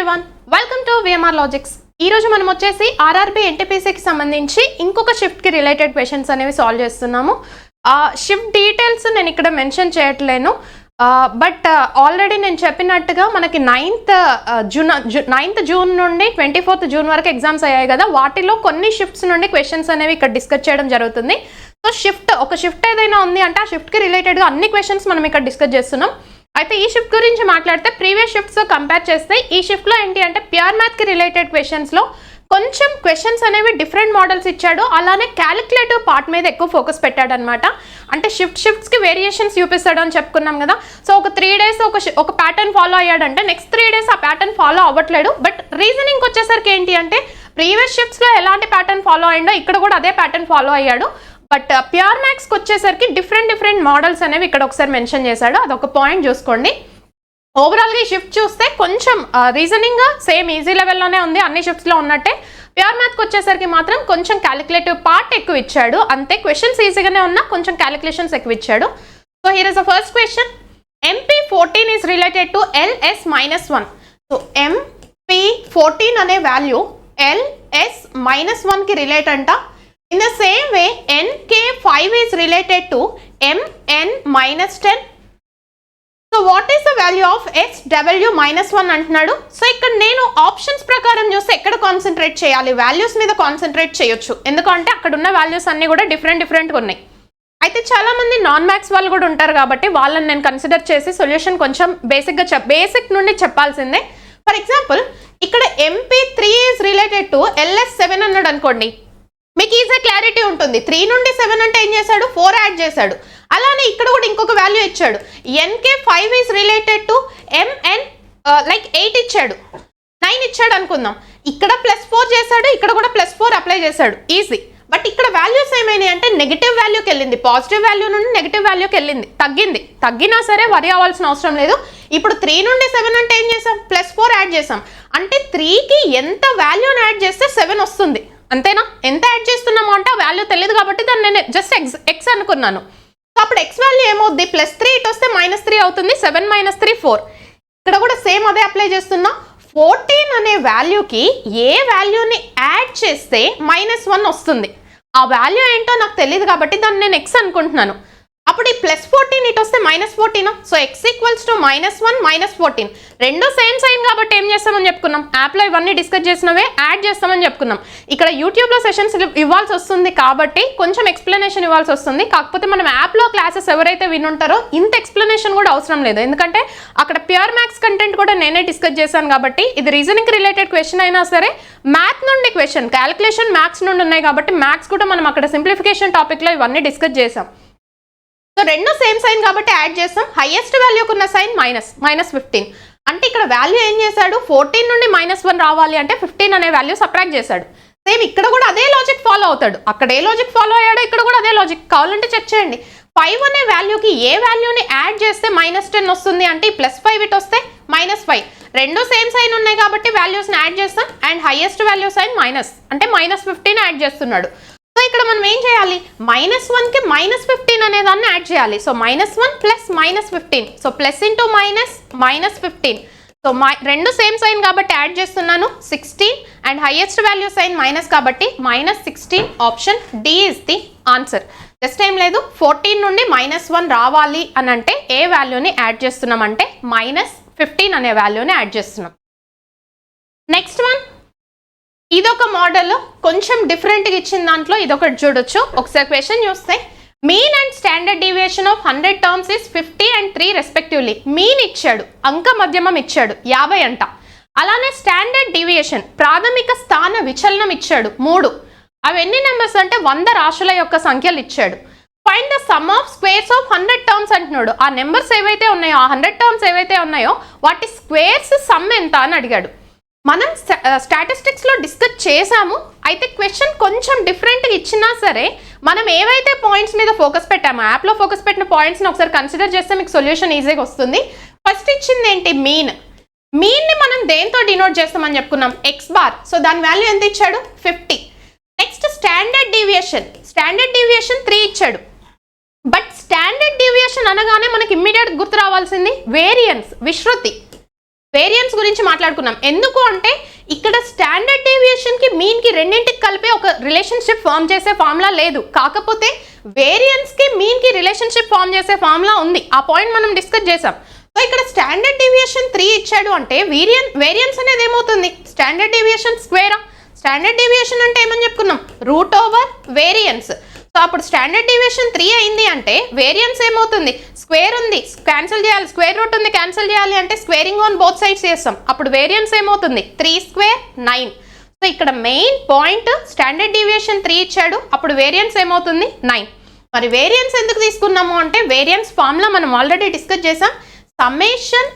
Everyone, welcome to VMR logics. ఈ రోజు మనం వచ్చేసి ఆర్ఆర్బి ఎన్టీపీసీకి సంబంధించి ఇంకొక షిఫ్ట్కి రిలేటెడ్ క్వశ్చన్స్ అనేవి సాల్వ్ చేస్తున్నాము. షిఫ్ట్ డీటెయిల్స్ నేను ఇక్కడ మెన్షన్ చేయట్లేను, బట్ ఆల్రెడీ నేను చెప్పినట్టుగా మనకి 9th జూన్ నుండి 24th జూన్ వరకు ఎగ్జామ్స్ అయ్యాయి కదా, వాటిలో కొన్ని షిఫ్ట్స్ నుండి క్వశ్చన్స్ అనేవి ఇక్కడ డిస్కస్ చేయడం జరుగుతుంది. సో ఒక షిఫ్ట్ ఏదైనా ఉంది అంటే ఆ షిఫ్ట్కి రిలేటెడ్గా అన్ని క్వశ్చన్స్ మనం ఇక్కడ డిస్కస్ చేస్తున్నాం. అయితే ఈ షిఫ్ట్ గురించి మాట్లాడితే ప్రీవియస్ షిఫ్ట్స్ కంపేర్ చేస్తే ఈ షిఫ్ట్లో ఏంటి అంటే ప్యూర్ మ్యాథ్కి రిలేటెడ్ క్వశ్చన్స్లో కొంచెం క్వశ్చన్స్ అనేవి డిఫరెంట్ మోడల్స్ ఇచ్చాడు, అలానే క్యాలిక్యులేటివ్ పార్ట్ మీద ఎక్కువ ఫోకస్ పెట్టాడు అనమాట. అంటే షిఫ్ట్స్కి వేరియేషన్స్ చూపిస్తాడు అని చెప్పుకున్నాం కదా. సో ఒక 3 days ఒక ప్యాటర్న్ ఫాలో అయ్యాడంటే నెక్స్ట్ 3 days ఆ ప్యాటర్న్ ఫాలో అవ్వట్లేడు. బట్ రీజనింగ్ వచ్చేసరికి ఏంటి అంటే ప్రీవియస్ షిఫ్ట్స్లో ఎలాంటి ప్యాటర్న్ ఫాలో అయ్యాడో ఇక్కడ కూడా అదే ప్యాటర్న్ ఫాలో అయ్యాడు. బట్ ప్యూర్ మ్యాథ్స్కి వచ్చేసరికి డిఫరెంట్ మోడల్స్ అనేవి ఇక్కడ ఒకసారి మెన్షన్ చేశాడు, అదొక పాయింట్ చూసుకోండి. ఓవరాల్గా ఈ షిఫ్ట్ చూస్తే కొంచెం రీజనింగ్ సేమ్ ఈజీ లెవెల్లోనే ఉంది, అన్ని షిఫ్ట్స్లో ఉన్నట్టే. ప్యూర్ మ్యాథ్కి వచ్చేసరికి మాత్రం కొంచెం క్యాలిక్యులేటివ్ పార్ట్ ఎక్కువ ఇచ్చాడు, అంతే. క్వశ్చన్స్ ఈజీగానే ఉన్నా కొంచెం క్యాలిక్యులేషన్స్ ఎక్కువ ఇచ్చాడు. So here is the first question. MP14 is related to LS-1. So MP14 అనే వాల్యూ LS-1కి రిలేట్ అంట. In the same way, NK5 is related to MN-10. So what is the value of SW-1 అంటున్నాడు. So ఇక్కడ నేను options ప్రకారం చూస్తే ఎక్కడ concentrate చేయాలి, values మీద కాన్సన్ట్రేట్ చేయొచ్చు, ఎందుకంటే అక్కడ ఉన్న వాల్యూస్ అన్ని కూడా డిఫరెంట్గా ఉన్నాయి. అయితే చాలా మంది నాన్ మ్యాథ్స్ వాళ్ళు కూడా ఉంటారు కాబట్టి వాళ్ళని నేను కన్సిడర్ చేసి సొల్యూషన్ కొంచెం బేసిక్ నుండి చెప్పాల్సిందే. ఫర్ ఎగ్జాంపుల్ ఇక్కడ MP3 is related to LS7 అన్నాడు అనుకోండి, మీకు ఈజీ క్లారిటీ ఉంటుంది. 3 నుండి 7 అంటే ఏం చేశాడు, 4 యాడ్ చేశాడు. అలానే ఇక్కడ కూడా ఇంకొక వాల్యూ ఇచ్చాడు, NK5 is related to MN 8 ఇచ్చాడు, 9 ఇచ్చాడు అనుకుందాం. ఇక్కడ +4 చేశాడు, ఇక్కడ కూడా +4 అప్లై చేశాడు, ఈజీ. బట్ ఇక్కడ వాల్యూస్ ఏమైనాయి అంటే నెగిటివ్ వాల్యూకి వెళ్ళింది, పాజిటివ్ వాల్యూ నుండి నెగిటివ్ వాల్యూకి వెళ్ళింది, తగ్గినా సరే వరి అవ్వాల్సిన అవసరం లేదు. ఇప్పుడు 3 నుండి 7 అంటే ఏం చేసాం, +4 యాడ్ చేసాం, అంటే 3కి ఎంత వాల్యూని యాడ్ చేస్తే 7 వస్తుంది, అంతేనా? ఎంత యాడ్ చేస్తున్నామో అంటే ఆ వాల్యూ తెలియదు కాబట్టి దాన్ని నేను జస్ట్ ఎక్స్ అనుకున్నాను. సో అప్పుడు ఎక్స్ వాల్యూ ఏమవుద్ది, +3 ఇటు వస్తే -3 అవుతుంది, 7 - 3 4. ఇక్కడ కూడా సేమ్ అదే అప్లై చేస్తున్నా. 14 అనే వాల్యూకి ఏ వాల్యూని యాడ్ చేస్తే -1 వస్తుంది, ఆ వాల్యూ ఏంటో నాకు తెలియదు కాబట్టి దాన్ని నేను ఎక్స్ అనుకుంటున్నాను. అప్పుడు ఈ +14 ఇటు వస్తే -14. సో x = -1 - 14 రెండు సేమ్ సైన్ కాబట్టి ఏం చేస్తామని చెప్పుకున్నాం, యాప్లో ఇవన్నీ డిస్కస్ చేసినవే యాడ్ చేస్తామని చెప్పుకున్నాం. ఇక్కడ యూట్యూబ్లో సెషన్స్ ఇవ్వాల్సి వస్తుంది కాబట్టి కొంచెం ఎక్స్ప్లెనేషన్ ఇవ్వాల్సి వస్తుంది. కాకపోతే మనం యాప్లో క్లాసెస్ ఎవరైతే వినుంటారో ఇంత ఎక్స్ప్లెనేషన్ కూడా అవసరం లేదు, ఎందుకంటే అక్కడ ప్యూర్ మ్యాథ్స్ కంటెంట్ కూడా నేనే డిస్కస్ చేశాను కాబట్టి. ఇది రీజనింగ్ రిలేటెడ్ క్వశ్చన్ అయినా సరే మ్యాథ్ నుండి క్వశ్చన్, క్యాలిక్యులేషన్ మ్యాథ్స్ నుండి ఉన్నాయి కాబట్టి మ్యాథ్స్ కూడా మనం అక్కడ సింప్లిఫికేషన్ టాపిక్లో ఇవన్నీ డిస్కస్ చేసాం. సో రెండు సేమ్ సైన్ కాబట్టి యాడ్ చేస్తాం. హైయెస్ట్ వాల్యూకి ఉన్న సైన్ -15 అంటే ఇక్కడ వాల్యూ ఏం చేశాడు, 14 నుండి -1 రావాలి అంటే 15 అనే వాల్యూ సబ్ట్రాక్ట్ చేశాడు. సేమ్ ఇక్కడ కూడా అదే లాజిక్ ఫాలో అవుతాడు, అక్కడ ఏ లాజిక్ ఫాలో అయ్యాడో ఇక్కడ కూడా అదే లాజిక్. కావాలంటే చెక్ చేయండి. 5 అనే వాల్యూకి ఏ వాల్యూని యాడ్ చేస్తే -10 వస్తుంది అంటే +5 ఇటు వస్తే -5. రెండు సేమ్ సైన్ ఉన్నాయి కాబట్టి వాల్యూస్ని యాడ్ చేస్తాం. And highest value sign minus అంటే -15 యాడ్ చేస్తున్నాడు. సో ఇక్కడ మనం ఏం చేయాలి, -1కి -15 అనే దాన్ని యాడ్ చేయాలి. So -1 + -15, so plus into -15. So రెండు సేమ్ సైన్ కాబట్టి యాడ్ చేస్తున్నాను 16 and highest value sign minus కాబట్టి -16. Option D is the answer. Just ఏం లేదు, 14 నుండి -1 రావాలి అని అంటే ఏ వాల్యూని యాడ్ చేస్తున్నాం అంటే -15 అనే వాల్యూని యాడ్ చేస్తున్నాం. నెక్స్ట్ వన్, ఇదొక మోడల్ కొంచెం డిఫరెంట్గా ఇచ్చిన దాంట్లో ఇదొకటి చూడొచ్చు. ఒకసారి క్వశ్చన్ చూస్తే mean and standard deviation of 100 terms is 50 and 3 respectively. Mean ఇచ్చాడు, అంక మధ్యమం ఇచ్చాడు 50 అంట. అలానే స్టాండర్డ్ డీవియేషన్ ప్రాథమిక స్థాన విచలనం ఇచ్చాడు 3. అవి ఎన్ని నెంబర్స్ అంటే 100 రాశుల యొక్క సంఖ్యలు ఇచ్చాడు. Find the sum of squares of 100 terms అంటున్నాడు. ఆ నెంబర్స్ ఏవైతే ఉన్నాయో, ఆ 100 టర్మ్స్ ఏవైతే ఉన్నాయో వాటి స్క్వేర్స్ సమ్ ఎంత అని అడిగాడు. మనం స్టాటిస్టిక్స్లో డిస్కస్ చేసాము, అయితే క్వశ్చన్ కొంచెం డిఫరెంట్గా ఇచ్చినా సరే మనం ఏవైతే పాయింట్స్ మీద ఫోకస్ పెట్టామో, యాప్లో ఫోకస్ పెట్టిన పాయింట్స్ని ఒకసారి కన్సిడర్ చేస్తే మీకు సొల్యూషన్ ఈజీగా వస్తుంది. ఫస్ట్ ఇచ్చింది ఏంటి, మీన్ని మనం దేంతో డినోట్ చేస్తామని చెప్పుకున్నాం, x బార్. సో దాని వాల్యూ ఎంత ఇచ్చాడు, 50. నెక్స్ట్ స్టాండర్డ్ డీవియేషన్ 3 ఇచ్చాడు. బట్ స్టాండర్డ్ డీవియేషన్ అనగానే మనకి ఇమ్మీడియట్ గుర్తు రావాల్సింది వేరియన్స్, విశృతి. వేరియన్స్ గురించి మాట్లాడుకున్నాం. ఎందుకు అంటే ఇక్కడ స్టాండర్డ్ డీవియేషన్ కి మీన్ కి రెండింటికి కలిపి ఒక రిలేషన్షిప్ ఫామ్ చేసే ఫార్ములా లేదు. కాకపోతే వేరియన్స్ కి మీన్ కి రిలేషన్షిప్ ఫామ్ చేసే ఫార్ములా ఉంది. ఆ పాయింట్ మనం డిస్కస్ చేసాం. సో ఇక్కడ స్టాండర్డ్ డీవియేషన్ 3 ఇచ్చాడు అంటే వేరియన్స్ అనేది ఏమవుతుంది? స్టాండర్డ్ డీవియేషన్ స్క్వేరా? స్టాండర్డ్ డీవియేషన్ అంటే ఏమని చెప్పుకున్నాం? Root over variance. సో అప్పుడు స్టాండర్డ్ డీవియేషన్ 3 అయింది అంటే వేరియన్స్ ఏమవుతుంది? స్క్వేర్ ఉంది, క్యాన్సిల్ చేయాలి, స్క్వేర్ రూట్ ఉంది, క్యాన్సిల్ చేయాలి అంటే స్క్వేరింగ్ ఆన్ బోత్ సైడ్స్ చేస్తాం. అప్పుడు వేరియన్స్ ఏమవుతుంది? 3 స్క్వేర్ 9. సో ఇక్కడ మెయిన్ పాయింట్ స్టాండర్డ్ డీవియేషన్ 3 ఇచ్చాడు, అప్పుడు వేరియన్స్ ఏమవుతుంది? 9. మరి వేరియన్స్ ఎందుకు తీసుకున్నాము అంటే వేరియన్స్ ఫార్ములా మనం ఆల్రెడీ డిస్కస్ చేసాం. Summation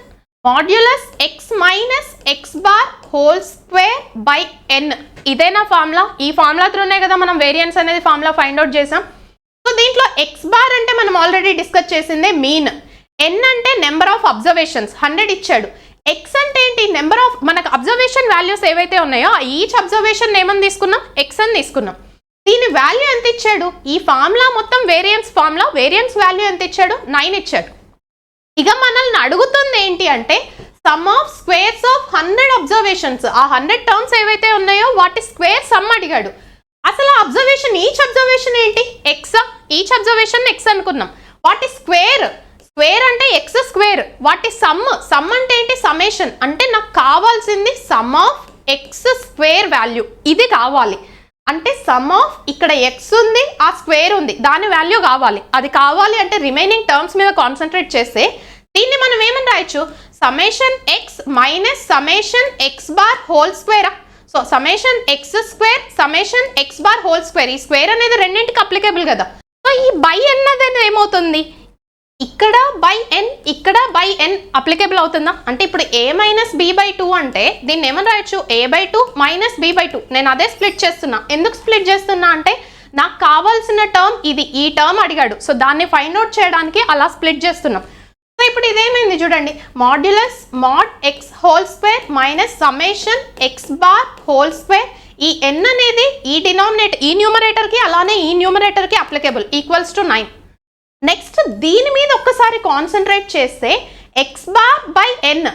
modulus X minus X bar whole square by N. ఇదేనా ఫార్ములా? ఈ ఫార్ములా త్రూనే కదా మనం వేరియన్స్ అనేది ఫార్ములా ఫైండ్ అవుట్ చేసాం. సో దీంట్లో ఎక్స్ బార్ అంటే మనం ఆల్రెడీ డిస్కస్ చేసిందే మీన్. ఎన్ అంటే నెంబర్ ఆఫ్ అబ్జర్వేషన్స్ 100 ఇచ్చాడు. ఎక్స్ అంటే ఏంటి? నెంబర్ ఆఫ్ మనకు అబ్జర్వేషన్ వాల్యూస్ ఏవైతే ఉన్నాయో ఈచ్ అబ్జర్వేషన్ ఏమని తీసుకున్నాం? ఎక్స్ అని తీసుకున్నాం. దీని వాల్యూ ఎంత ఇచ్చాడు? ఈ ఫార్ములా మొత్తం వేరియన్స్ ఫార్ములా, వేరియన్స్ వాల్యూ ఎంత ఇచ్చాడు? 9 ఇచ్చాడు. ఇక మనల్ని అడుగుతుంది ఏంటి అంటే sum of squares of 100 observations. ఆ 100 టర్మ్స్ ఏవైతే ఉన్నాయో వాటి స్క్వేర్ సమ్ అడిగాడు. అసలు అబ్జర్వేషన్ ఈచ్ అబ్జర్వేషన్ ఏంటి? ఎక్స్. ఈచ్ అబ్జర్వేషన్ ఎక్స్ అనుకున్నాం. వాటి స్క్వేర్ అంటే ఎక్స్ స్క్వేర్. వాటి సమ్ అంటే ఏంటి? సమ్మేషన్. అంటే నాకు కావాల్సింది some of X square value. ఇది కావాలి అంటే సమ్ ఆఫ్ ఇక్కడ ఎక్స్ ఉంది, ఆ స్క్వేర్ ఉంది, దాని వాల్యూ కావాలి. అది కావాలి అంటే రిమైనింగ్ టర్మ్స్ మీద కాన్సన్ట్రేట్ చేస్తే దీన్ని మనం ఏమని రాయొచ్చు? Summation X minus summation X bar whole స్క్వేరా. So summation X square summation X bar whole square. ఈ స్క్వేర్ అనేది రెండింటికి అప్లికేబుల్ కదా. సో ఈ బై ఎన్ అనేది ఏమవుతుంది? ఇక్కడ బై ఎన్, ఇక్కడ బై ఎన్ అప్లికేబుల్ అవుతుందా? అంటే ఇప్పుడు a మైనస్ బి బై 2 అంటే దీన్ని ఏమని రాయొచ్చు? a/2 minus B by 2. నేను అదే స్ప్లిట్ చేస్తున్నా. ఎందుకు స్ప్లిట్ చేస్తున్నా అంటే నాకు కావాల్సిన టర్మ్ ఇది, ఈ టర్మ్ అడిగాడు. సో దాన్ని ఫైండ్ అవుట్ చేయడానికి అలా స్ప్లిట్ చేస్తున్నాం. సో ఇప్పుడు ఇదేమైంది చూడండి, modulus mod x whole square minus summation X bar whole square. ఈ ఎన్ అనేది ఈ డినామినేటర్, ఈ న్యూమరేటర్కి అలానే ఈ న్యూమరేటర్కి అప్లికేబుల్, ఈక్వల్స్ టు 9. నెక్స్ట్ దీని మీద ఒక్కసారి కాన్సన్ట్రేట్ చేస్తే x bar by n.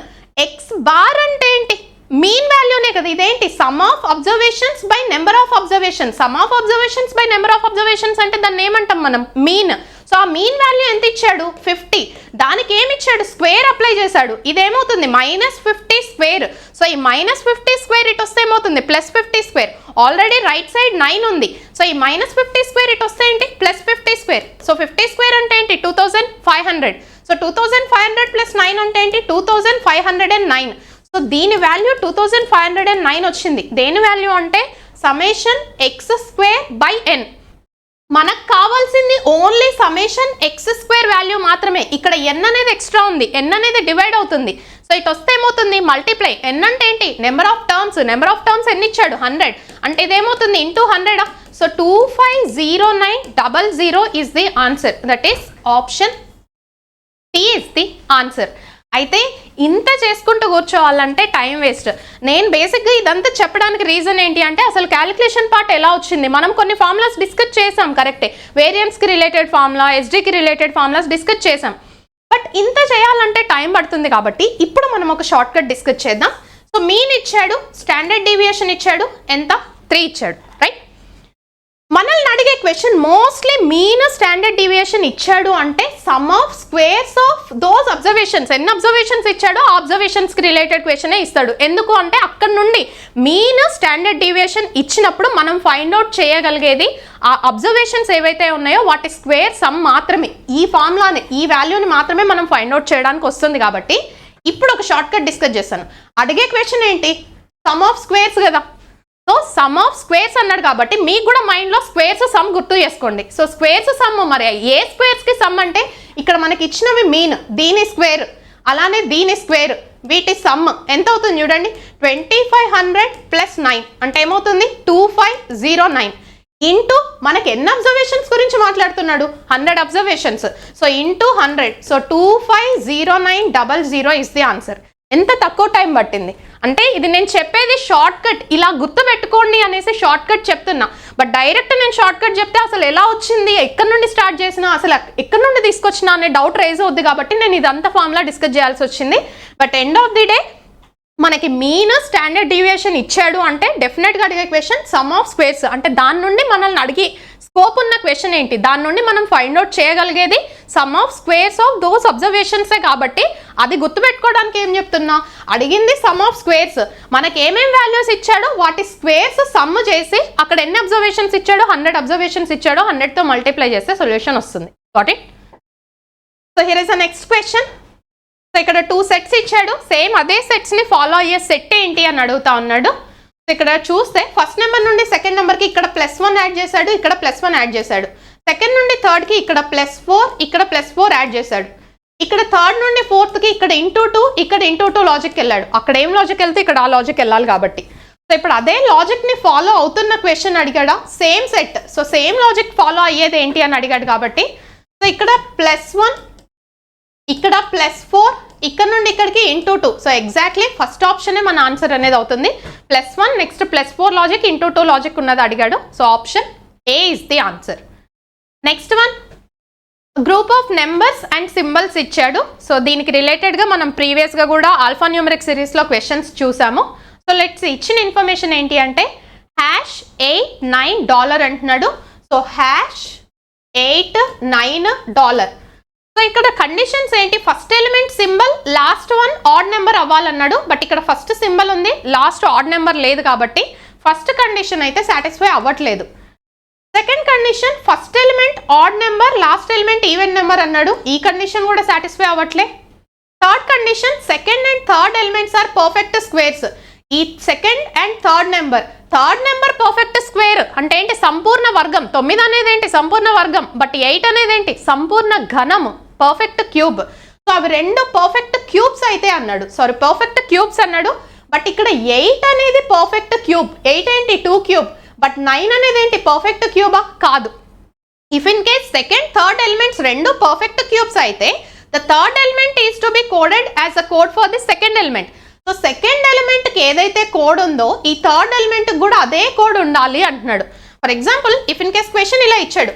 X bar అంటే ఏంటి? మీన్ వాల్యూనే కదా. ఇదేంటి? Sum of observations by number of observations. Sum of observations by number of observations అంటే దాన్ని ఏమంటాం మనం? మీన్. సో ఆ మీన్ వాల్యూ ఎంత ఇచ్చాడు? 50. దానికి ఏమి ఇచ్చాడు? స్క్వేర్ అప్లై చేశాడు. ఇదేమవుతుంది? -50 స్క్వేర్. సో ఈ -50 స్క్వేర్ ఇటు వస్తే ఏమవుతుంది? +50 స్క్వేర్. ఆల్రెడీ రైట్ సైడ్ 9 ఉంది. సో ఈ -50 స్క్వేర్ ఇటు వస్తే ఏంటి? +50 స్క్వేర్. సో 50 స్క్వేర్ అంటే ఏంటి? 2500. సో 2500 + 9 అంటే ఏంటి? 2509. సో దీని వాల్యూ 2509 వచ్చింది. దేని వాల్యూ అంటే సమ్మేషన్ ఎక్స్ స్క్వేర్ బై ఎన్. మనకు కావాల్సింది only summation X square value మాత్రమే. ఇక్కడ ఎన్ అనేది ఎక్స్ట్రా ఉంది, ఎన్ అనేది డివైడ్ అవుతుంది. సో ఇటు వస్తే ఏమవుతుంది? మల్టిప్లై. ఎన్ అంటే ఏంటి? Number of terms. Number of terms ఎన్ని ఇచ్చాడు? 100. అంటే ఇదేమవుతుంది? Into 100. So 250900 is the answer. That is option C is the answer. అయితే ఇంత చేసుకుంటూ కూర్చోవాలంటే టైం వేస్ట్. నేను బేసిక్గా ఇదంతా చెప్పడానికి రీజన్ ఏంటి అంటే అసలు క్యాలిక్యులేషన్ పార్ట్ ఎలా వచ్చింది. మనం కొన్ని ఫార్ములాస్ డిస్కస్ చేసాం, కరెక్టే. వేరియన్స్కి రిలేటెడ్ ఫార్ములా, ఎస్డీకి రిలేటెడ్ ఫార్ములాస్ డిస్కస్ చేసాం. బట్ ఇంత చేయాలంటే టైం పడుతుంది కాబట్టి ఇప్పుడు మనం ఒక షార్ట్ కట్ డిస్కస్ చేద్దాం. సో మీన్ ఇచ్చాడు, స్టాండర్డ్ డీవియేషన్ ఇచ్చాడు, ఎంత? 3 ఇచ్చాడు, రైట్? మనల్ని అడిగే question mostly mean standard deviation ఇచ్చాడు అంటే sum of squares of those observations. ఎన్ని అబ్జర్వేషన్స్ ఇచ్చాడో ఆ అబ్జర్వేషన్స్కి రిలేటెడ్ క్వశ్చనే ఇస్తాడు. ఎందుకు అంటే అక్కడ నుండి మీన్ స్టాండర్డ్ డీవియేషన్ ఇచ్చినప్పుడు మనం ఫైండ్ అవుట్ చేయగలిగేది ఆ అబ్జర్వేషన్స్ ఏవైతే ఉన్నాయో వాటి స్క్వేర్ సమ్ మాత్రమే. ఈ ఫార్ములాని, ఈ వాల్యూని మాత్రమే మనం ఫైండ్ అవుట్ చేయడానికి వస్తుంది. కాబట్టి ఇప్పుడు ఒక షార్ట్ కట్ డిస్కస్ చేస్తాను. అడిగే క్వశ్చన్ ఏంటి? సమ్ ఆఫ్ స్క్వేర్స్ కదా. సో సమ్ ఆఫ్ స్క్వేర్స్ అన్నాడు కాబట్టి మీకు కూడా మైండ్లో స్క్వేర్స్ సమ్ గుర్తు చేసుకోండి. సో స్క్వేర్స్ సమ్, మరి ఏ స్క్వేర్స్కి సమ్ అంటే ఇక్కడ మనకి ఇచ్చినవి మీన్, దీని స్క్వేర్ అలానే దీని స్క్వేర్, వీటి సమ్ ఎంత అవుతుంది చూడండి. 2500 + 9 అంటే ఏమవుతుంది? 2509 ఇంటూ మనకి ఎన్ని అబ్జర్వేషన్స్ గురించి మాట్లాడుతున్నాడు? 100 observations. So into 100. So 250900 is the answer. ఎంత తక్కువ టైం పట్టింది అంటే ఇది నేను చెప్పేది షార్ట్ కట్, ఇలా గుర్తు పెట్టుకోండి అనేసి షార్ట్ కట్ చెప్తున్నా. బట్ డైరెక్ట్ నేను షార్ట్ కట్ చెప్తే అసలు ఎలా వచ్చింది, ఎక్కడి నుండి స్టార్ట్ చేసినా, అసలు ఎక్కడి నుండి తీసుకొచ్చినా అనే డౌట్ రైజ్ అవుద్ది. కాబట్టి నేను ఇదంతా ఫార్ములా డిస్కస్ చేయాల్సి వచ్చింది. But end of the day మనకి మీన్ స్టాండర్డ్ డీవియేషన్ ఇచ్చాడు అంటే డెఫినెట్గా అడిగే క్వశ్చన్ సమ్ ఆఫ్ స్క్వేర్స్, అంటే దాని నుండి మనల్ని అడిగి స్కోప్ ఉన్న క్వశ్చన్ ఏంటి, దాని నుండి మనం ఫైండ్ అవుట్ చేయగలిగేది sum of squares of those అబ్జర్వేషన్సే కాబట్టి అది గుర్తుపెట్టుకోవడానికి ఏం చెప్తున్నా, అడిగింది సమ్ ఆఫ్ స్క్వేర్స్, మనకి ఏమేం వాల్యూస్ ఇచ్చాడో వాటి స్క్వేర్స్ సమ్ చేసి అక్కడ ఎన్ని అబ్జర్వేషన్స్ ఇచ్చాడో 100 అబ్జర్వేషన్స్ ఇచ్చాడో 100తో మల్టిప్లై చేస్తే సొల్యూషన్ వస్తుంది. Got it? So here is the next question. So ఇక్కడ 2 సెట్స్ ఇచ్చాడు, సేమ్ అదే సెట్స్ని ఫాలో అయ్యే సెట్ ఏంటి అని అడుగుతా ఉన్నాడు. సో ఇక్కడ చూస్తే ఫస్ట్ నెంబర్ నుండి సెకండ్ నెంబర్కి ఇక్కడ +1 యాడ్ చేశాడు, ఇక్కడ +1 యాడ్ చేశాడు. సెకండ్ నుండి థర్డ్కి ఇక్కడ +4, ఇక్కడ +4 యాడ్ చేశాడు. ఇక్కడ థర్డ్ నుండి ఫోర్త్కి ఇక్కడ ×2, ఇక్కడ ×2 లాజిక్ వెళ్ళాడు. అక్కడ ఏం లాజిక్ వెళ్తే ఇక్కడ ఆ లాజిక్ వెళ్ళాలి కాబట్టి. సో ఇప్పుడు అదే లాజిక్ని ఫాలో అవుతున్న క్వశ్చన్ అడిగాడా, same set, so same logic follow అయ్యేది ఏంటి అని అడిగాడు కాబట్టి, సో ఇక్కడ +1, ఇక్కడ +4, ఇక్కడ నుండి ఇక్కడికి ×2, సో ఎగ్జాక్ట్లీ ఫస్ట్ ఆప్షనే మన ఆన్సర్ అనేది అవుతుంది. +1 నెక్స్ట్ +4 లాజిక్ ×2 లాజిక్ ఉన్నది అడిగాడు, so option A is the answer. Next one, group of numbers and symbols ఇచ్చాడు. సో దీనికి రిలేటెడ్గా మనం ప్రీవియస్గా కూడా ఆల్ఫా న్యూమరిక్ సిరీస్లో క్వశ్చన్స్ చూసాము. సో లెట్స్ ఇచ్చిన ఇన్ఫర్మేషన్ ఏంటి అంటే $8, $9 అంటున్నాడు. సో $8, $9. సో ఇక్కడ కండిషన్స్ ఏంటి, first element symbol, last one odd number అవ్వాలన్నాడు. బట్ ఇక్కడ ఫస్ట్ సింబల్ ఉంది, లాస్ట్ ఆడ్ నెంబర్ లేదు కాబట్టి ఫస్ట్ కండిషన్ అయితే సాటిస్ఫై అవ్వట్లేదు. Second condition, first element odd number, last element even number అన్నాడు, ఈ కండిషన్ కూడా సాటిస్ఫై అవ్వట్లే. Third condition, second and third elements are perfect squares. ఈ second and third number perfect square అంటే ఏంటి, సంపూర్ణ వర్గం. 9 అనేది ఏంటి, సంపూర్ణ వర్గం. బట్ 8 అనేది ఏంటి, సంపూర్ణ ఘనము, పర్ఫెక్ట్ క్యూబ్. సో అవి రెండు పర్ఫెక్ట్ క్యూబ్స్ అయితే అన్నాడు, పర్ఫెక్ట్ క్యూబ్స్ అన్నాడు. బట్ ఇక్కడ 8 అనేది పర్ఫెక్ట్ క్యూబ్, 8 ఏంటి 2 క్యూబ్. బట్ 9 అనేది ఏంటి, పర్ఫెక్ట్ క్యూబా కాదు. If in case second third elements రెండు పర్ఫెక్ట్ క్యూబ్స్ అయితే the third element is to be coded as a code for the second element. So second ఎలిమెంట్కి ఏదైతే కోడ్ ఉందో ఈ థర్డ్ ఎలిమెంట్కి కూడా అదే కోడ్ ఉండాలి అంటున్నాడు. For example, if in case question ఇలా ఇచ్చాడు,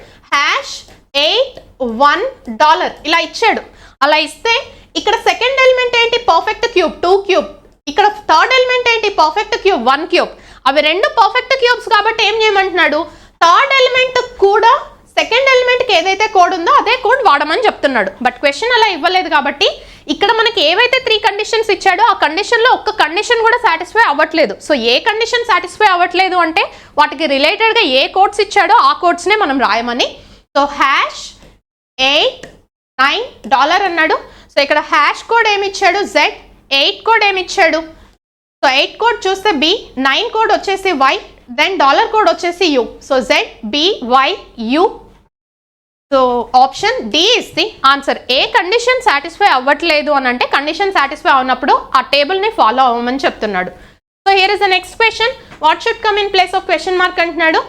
$8 ఇలా ఇచ్చాడు. అలా ఇస్తే ఇక్కడ సెకండ్ ఎలిమెంట్ ఏంటి, పర్ఫెక్ట్ క్యూబ్ 2 క్యూబ్. ఇక్కడ థర్డ్ ఎలిమెంట్ ఏంటి, పర్ఫెక్ట్ క్యూబ్ 1 క్యూబ్. అవి రెండు పర్ఫెక్ట్ క్యూబ్స్ కాబట్టి ఏం చేయమంటున్నాడు, థర్డ్ ఎలిమెంట్ కూడా సెకండ్ ఎలిమెంట్కి ఏదైతే కోడ్ ఉందో అదే కోడ్ వాడమని చెప్తున్నాడు. బట్ క్వశ్చన్ అలా ఇవ్వలేదు కాబట్టి ఇక్కడ మనకి ఏవైతే 3 కండిషన్స్ ఇచ్చాడో ఆ కండిషన్లో ఒక్క కండిషన్ కూడా సాటిస్ఫై అవ్వట్లేదు. సో ఏ కండిషన్ సాటిస్ఫై అవ్వట్లేదు అంటే వాటికి రిలేటెడ్గా ఏ కోడ్స్ ఇచ్చాడో ఆ కోడ్స్నే మనం రాయమని. సో $8, $9 అన్నాడు. సో ఇక్కడ హ్యాష్ కోడ్ ఏమి ఇచ్చాడు, Z, 8 కోడ్ ఏమి ఇచ్చాడు. సో 8 కోడ్ చూస్తే B, 9 కోడ్ వచ్చేసి Y, దెన్ $, కోడ్ వచ్చేసి U. So ZBYU. So option D is the answer. ఏ కండిషన్ సాటిస్ఫై అవ్వట్లేదు అని అంటే కండిషన్ సాటిస్ఫై అవునప్పుడు ఆ టేబుల్ని ఫాలో అవ్వమని చెప్తున్నాడు. So here is the next question, what should come in place of question mark అంటున్నాడు.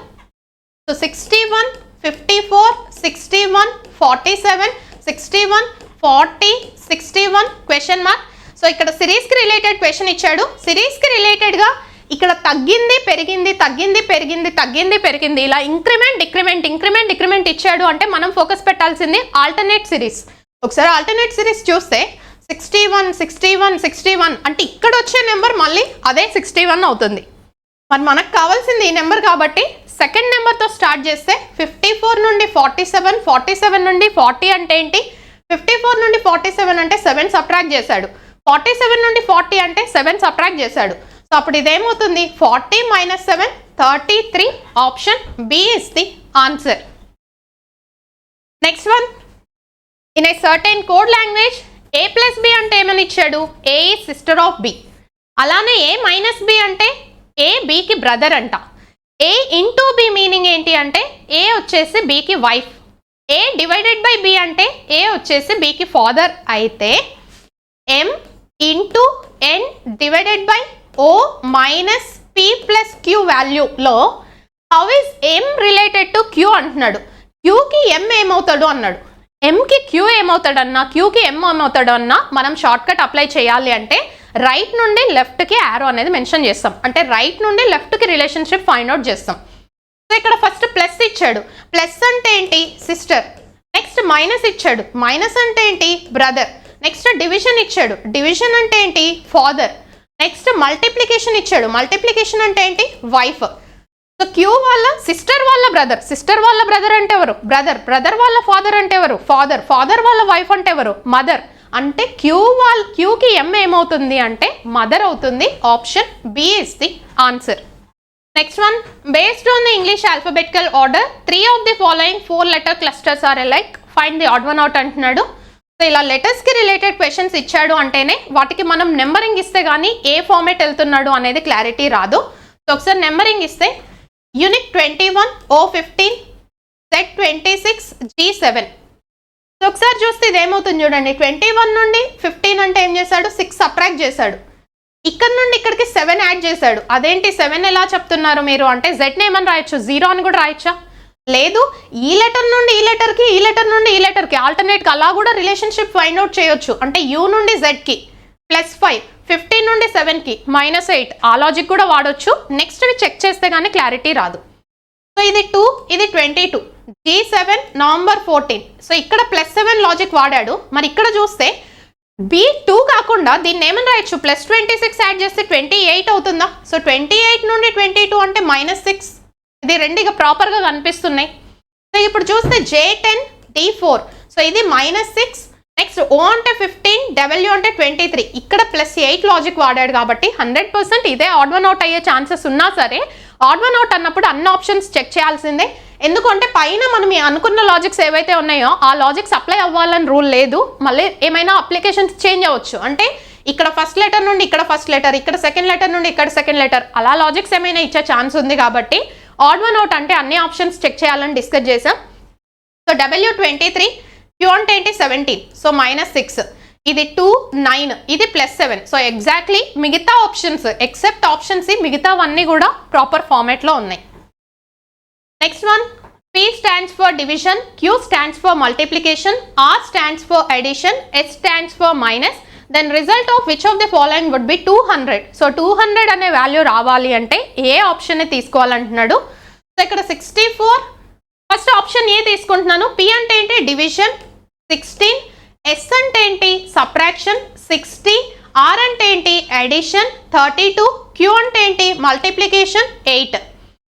So 61, 54, 61, 47, 61, 40, 61 question mark. So ఇక్కడ సిరీస్కి రిలేటెడ్ క్వశ్చన్ ఇచ్చాడు. సిరీస్కి రిలేటెడ్గా ఇక్కడ తగ్గింది పెరిగింది, తగ్గింది పెరిగింది, తగ్గింది పెరిగింది, ఇలా ఇంక్రిమెంట్ ఇచ్చాడు అంటే మనం ఫోకస్ పెట్టాల్సింది ఆల్టర్నేట్ సిరీస్. ఒకసారి ఆల్టర్నేట్ సిరీస్ చూస్తే 61, 61, 61 అంటే ఇక్కడ వచ్చే నెంబర్ మళ్ళీ అదే 61 అవుతుంది. మరి మనకు కావాల్సింది ఈ నెంబర్ కాబట్టి సెకండ్ నెంబర్తో స్టార్ట్ చేస్తే 54 నుండి 47, 47 నుండి 40 అంటే ఏంటి, 54 నుండి 47 అంటే 7 సబ్ట్రాక్ట్ చేశాడు, 47 నుండి 40 అంటే 7 సబ్ట్రాక్ట్ చేశాడు. సో అప్పుడు ఇదేమవుతుంది, 40 - 7 33. Option B is the answer. Next one, in a certain code language A + B అంటే ఏమని ఇచ్చాడు, A is sister of B. అలానే A - B అంటే A Bకి బ్రదర్ అంట. A × B మీనింగ్ ఏంటి అంటే A వచ్చేసి Bకి wife. A divided by B అంటే A వచ్చేసి Bకి ఫాదర్ అయితే M × N divided by O - P + Q వాల్యూలో how is M related to Q అంటున్నాడు. Qకి M ఏమవుతాడు అన్నాడు, Mకి Q ఏమవుతాడన్నా, Qకి M ఏమవుతాడు అన్నా మనం షార్ట్ కట్ అప్లై చేయాలి అంటే రైట్ నుండి లెఫ్ట్కి యారో అనేది మెన్షన్ చేస్తాం, అంటే రైట్ నుండి లెఫ్ట్కి రిలేషన్షిప్ ఫైండ్ అవుట్ చేస్తాం. సో ఇక్కడ ఫస్ట్ ప్లస్ ఇచ్చాడు, ప్లస్ అంటే ఏంటి సిస్టర్. నెక్స్ట్ మైనస్ ఇచ్చాడు, మైనస్ అంటే ఏంటి బ్రదర్. నెక్స్ట్ డివిజన్ ఇచ్చాడు, డివిజన్ అంటే ఏంటి ఫాదర్. నెక్స్ట్ మల్టిప్లికేషన్ ఇచ్చాడు. మల్టిప్లికేషన్ అంటే ఏంటి? వైఫ్. సో క్యూ వాళ్ళ సిస్టర్ వాళ్ళ బ్రదర్, సిస్టర్ వాళ్ళ బ్రదర్ అంటే ఎవరు? బ్రదర్. బ్రదర్ వాళ్ళ ఫాదర్ అంటే ఎవరు? ఫాదర్. ఫాదర్ వాళ్ళ వైఫ్ అంటే ఎవరు? మదర్. అంటే క్యూకి ఎం ఏమవుతుంది అంటే మదర్ అవుతుంది. Option B is the answer. Next one, based on the English alphabetical order 3 of the following 4 letter clusters are alike, find the odd one out అంటున్నాడు. సో ఇలా లెటర్స్కి రిలేటెడ్ క్వశ్చన్స్ ఇచ్చాడు అంటేనే వాటికి మనం నెంబరింగ్ ఇస్తే కానీ ఏ ఫార్మేట్ వెళ్తున్నాడు అనేది క్లారిటీ రాదు. సో ఒకసారి నెంబరింగ్ ఇస్తే unit 21, O15, Z26, G7. So ఒకసారి చూస్తే ఇదేమవుతుంది చూడండి, 21 నుండి 15 అంటే ఏం చేశాడు? 6 సబ్ట్రాక్ట్ చేశాడు. ఇక్కడ నుండి ఇక్కడికి 7 యాడ్ చేశాడు. అదేంటి 7 ఎలా చెప్తున్నారు మీరు అంటే జెడ్ని ఏమని రాయొచ్చు? 0 అని కూడా రాయొచ్చా? లేదు, ఈ లెటర్ నుండి ఈ లెటర్కి, ఈ లెటర్ నుండి ఈ లెటర్కి ఆల్టర్నేట్గా అలా కూడా రిలేషన్షిప్ ఫైండ్ అవుట్ చేయొచ్చు. అంటే యూ నుండి జెడ్కి +5, 15 నుండి 7కి -8, ఆ లాజిక్ కూడా వాడొచ్చు. నెక్స్ట్వి చెక్ చేస్తే కానీ క్లారిటీ రాదు. సో ఇది 2, ఇది 22, G7 నవంబర్ 14. సో ఇక్కడ +7 లాజిక్ వాడాడు. మరి ఇక్కడ చూస్తే B2 కాకుండా దీన్ని ఏమని రాయొచ్చు? +26 యాడ్ చేస్తే 28 అవుతుందా? సో 28 నుండి 22 అంటే -6. ఇది రెండు ఇక ప్రాపర్గా కనిపిస్తున్నాయి. సో ఇప్పుడు చూస్తే J10, D4. సో ఇది -6. నెక్స్ట్ O అంటే 15, W అంటే 23. ఇక్కడ +8 లాజిక్ వాడాడు కాబట్టి 100% ఇదే ఆడ్ వన్ అవుట్ అయ్యే ఛాన్సెస్ ఉన్నా సరే ఆడ్ వన్ అవుట్ అన్నప్పుడు అన్ని ఆప్షన్స్ చెక్ చేయాల్సిందే. ఎందుకంటే పైన మనం అనుకున్న లాజిక్స్ ఏవైతే ఉన్నాయో ఆ లాజిక్స్ అప్లై అవ్వాలని రూల్ లేదు. మళ్ళీ ఏమైనా అప్లికేషన్స్ చేంజ్ అవ్వచ్చు. అంటే ఇక్కడ ఫస్ట్ లెటర్ నుండి ఇక్కడ ఫస్ట్ లెటర్, ఇక్కడ సెకండ్ లెటర్ నుండి ఇక్కడ సెకండ్ లెటర్, అలా లాజిక్స్ ఏమైనా ఇచ్చే ఛాన్స్ ఉంది. కాబట్టి ఆడ్ వన్ అవుట్ అంటే అన్ని ఆప్షన్స్ చెక్ చేయాలని డిస్కస్ చేసాం. సో W23, Q అంటే ఏంటి? 17. సో -6, ఇది 2, 9, ఇది +7. సో ఎగ్జాక్ట్లీ మిగతా ఆప్షన్స్ ఎక్సెప్ట్ ఆప్షన్స్ మిగతావన్నీ కూడా ప్రాపర్ ఫార్మేట్లో ఉన్నాయి. Next one, P stands for division, Q stands for multiplication, R stands for addition, S stands for minus. Then result of which of the following would be 200. So 200 అనే value రావాలి అంటే ఏ option తీసుకోవాలంటున్నాడు. So ఇక్కడ 64, first option ఏ తీసుకుంటున్నాను. P అంటే ఏంటి? Division 16, S అంటే ఏంటి? Subtraction 60, R అంటే ఏంటి? అడిషన్ 32, Q అంటే ఏంటి? మల్టిప్లికేషన్ 8.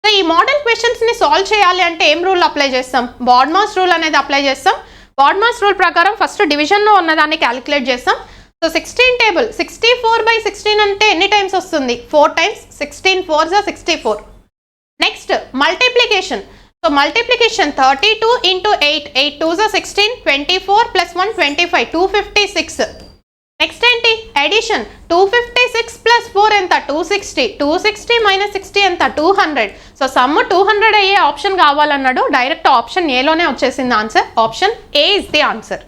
సో ఈ మోడల్ క్వశ్చన్స్ని సాల్వ్ చేయాలి అంటే ఏం రూల్ అప్లై చేస్తాం? బాడ్మాస్ రూల్ అనేది అప్లై చేస్తాం. బాడ్మాస్ రూల్ ప్రకారం ఫస్ట్ డివిజన్లో ఉన్నదాన్ని క్యాలిక్యులేట్ చేస్తాం. సో 16 టేబుల్ 64/16 అంటే ఎన్ని టైమ్స్ వస్తుంది? 4 times. 16 4s are 64. Next multiplication. So multiplication 32 × 8, 8 2s are 16, 24 + 1 25, 256. Next ఏంటి? అడిషన్ 256 + 4 ఎంత? 260, 260 - 60 ఎంత? 200. సో సమ్ 200 అయ్యే ఆప్షన్ కావాలన్నాడు. డైరెక్ట్ ఆప్షన్ ఏలోనే వచ్చేసింది answer. Option A is the answer.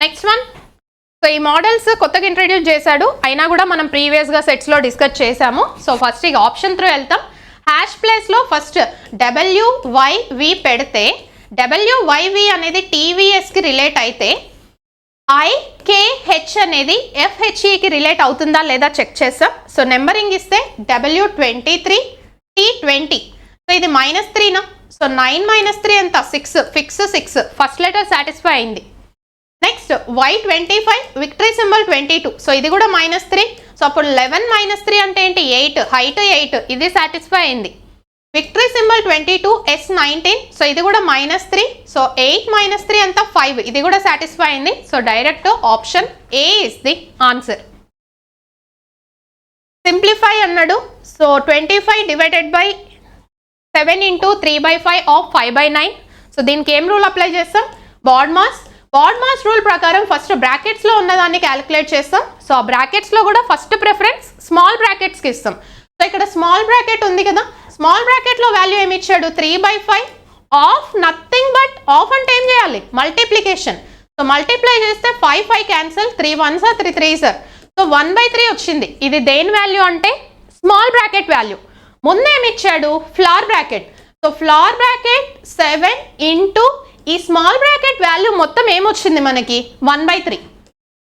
Next one, so ఈ మోడల్స్ కొత్తగా ఇంట్రడ్యూస్ చేశాడు, అయినా కూడా మనం ప్రీవియస్గా సెట్స్లో డిస్కస్ చేసాము. సో ఫస్ట్ ఇక ఆప్షన్ త్రూ వెళ్తాం. హ్యాష్ ప్లేస్లో ఫస్ట్ WYV పెడితే WYV అనేది TVSకి రిలేట్ అయితే IKH అనేది FHEకి రిలేట్ అవుతుందా లేదా చెక్ చేస్తాం. సో నెంబరింగ్ ఇస్తే W23, T20. సో ఇది -3నా? సో 9 - 3 ఎంత? 6. ఫిక్స్ 6, ఫస్ట్ లెటర్ సాటిస్ఫై అయింది. Next Y25, victory symbol 22. So ఇది కూడా -3. సో అప్పుడు 11 - 3 అంటే ఏంటి? 8, హైట్ 8, ఇది సాటిస్ఫై అయింది. Victory symbol 22, S19. సో ఇది కూడా -3. సో 8 - 3 అంతా 5, ఇది కూడా సాటిస్ఫై అయింది. So direct option A is the answer. Simplify అన్నాడు. So 25 divided by 7 × 3/5 of 5/9. So దీనికి ఏం రూల్ అప్లై చేస్తాం? బాడ్మాస్ రూల్ ప్రకారం ఫస్ట్ బ్రాకెట్స్లో ఉన్నదాన్ని క్యాలిక్యులేట్ చేస్తాం. సో ఆ బ్రాకెట్స్లో కూడా ఫస్ట్ ప్రిఫరెన్స్ స్మాల్ బ్రాకెట్స్కి ఇస్తాం. సో ఇక్కడ స్మాల్ బ్రాకెట్ ఉంది కదా, స్మాల్ బ్రాకెట్లో వాల్యూ ఏమి ఇచ్చాడు? 3/5 ఆఫ్ నథింగ్ బట్ ఆఫ్ అంటే ఏం చేయాలి? మల్టిప్లికేషన్. సో మల్టిప్లై చేస్తే 5 cancel, 3 1s are 3 3s are. So 1/3 వచ్చింది. ఇది దేని వాల్యూ అంటే స్మాల్ బ్రాకెట్ వాల్యూ. ముందేమి ఇచ్చాడు? Flower bracket. So flower bracket 7 × ఈ స్మాల్ బ్రాకెట్ వాల్యూ మొత్తం ఏమొచ్చింది మనకి? 1/3.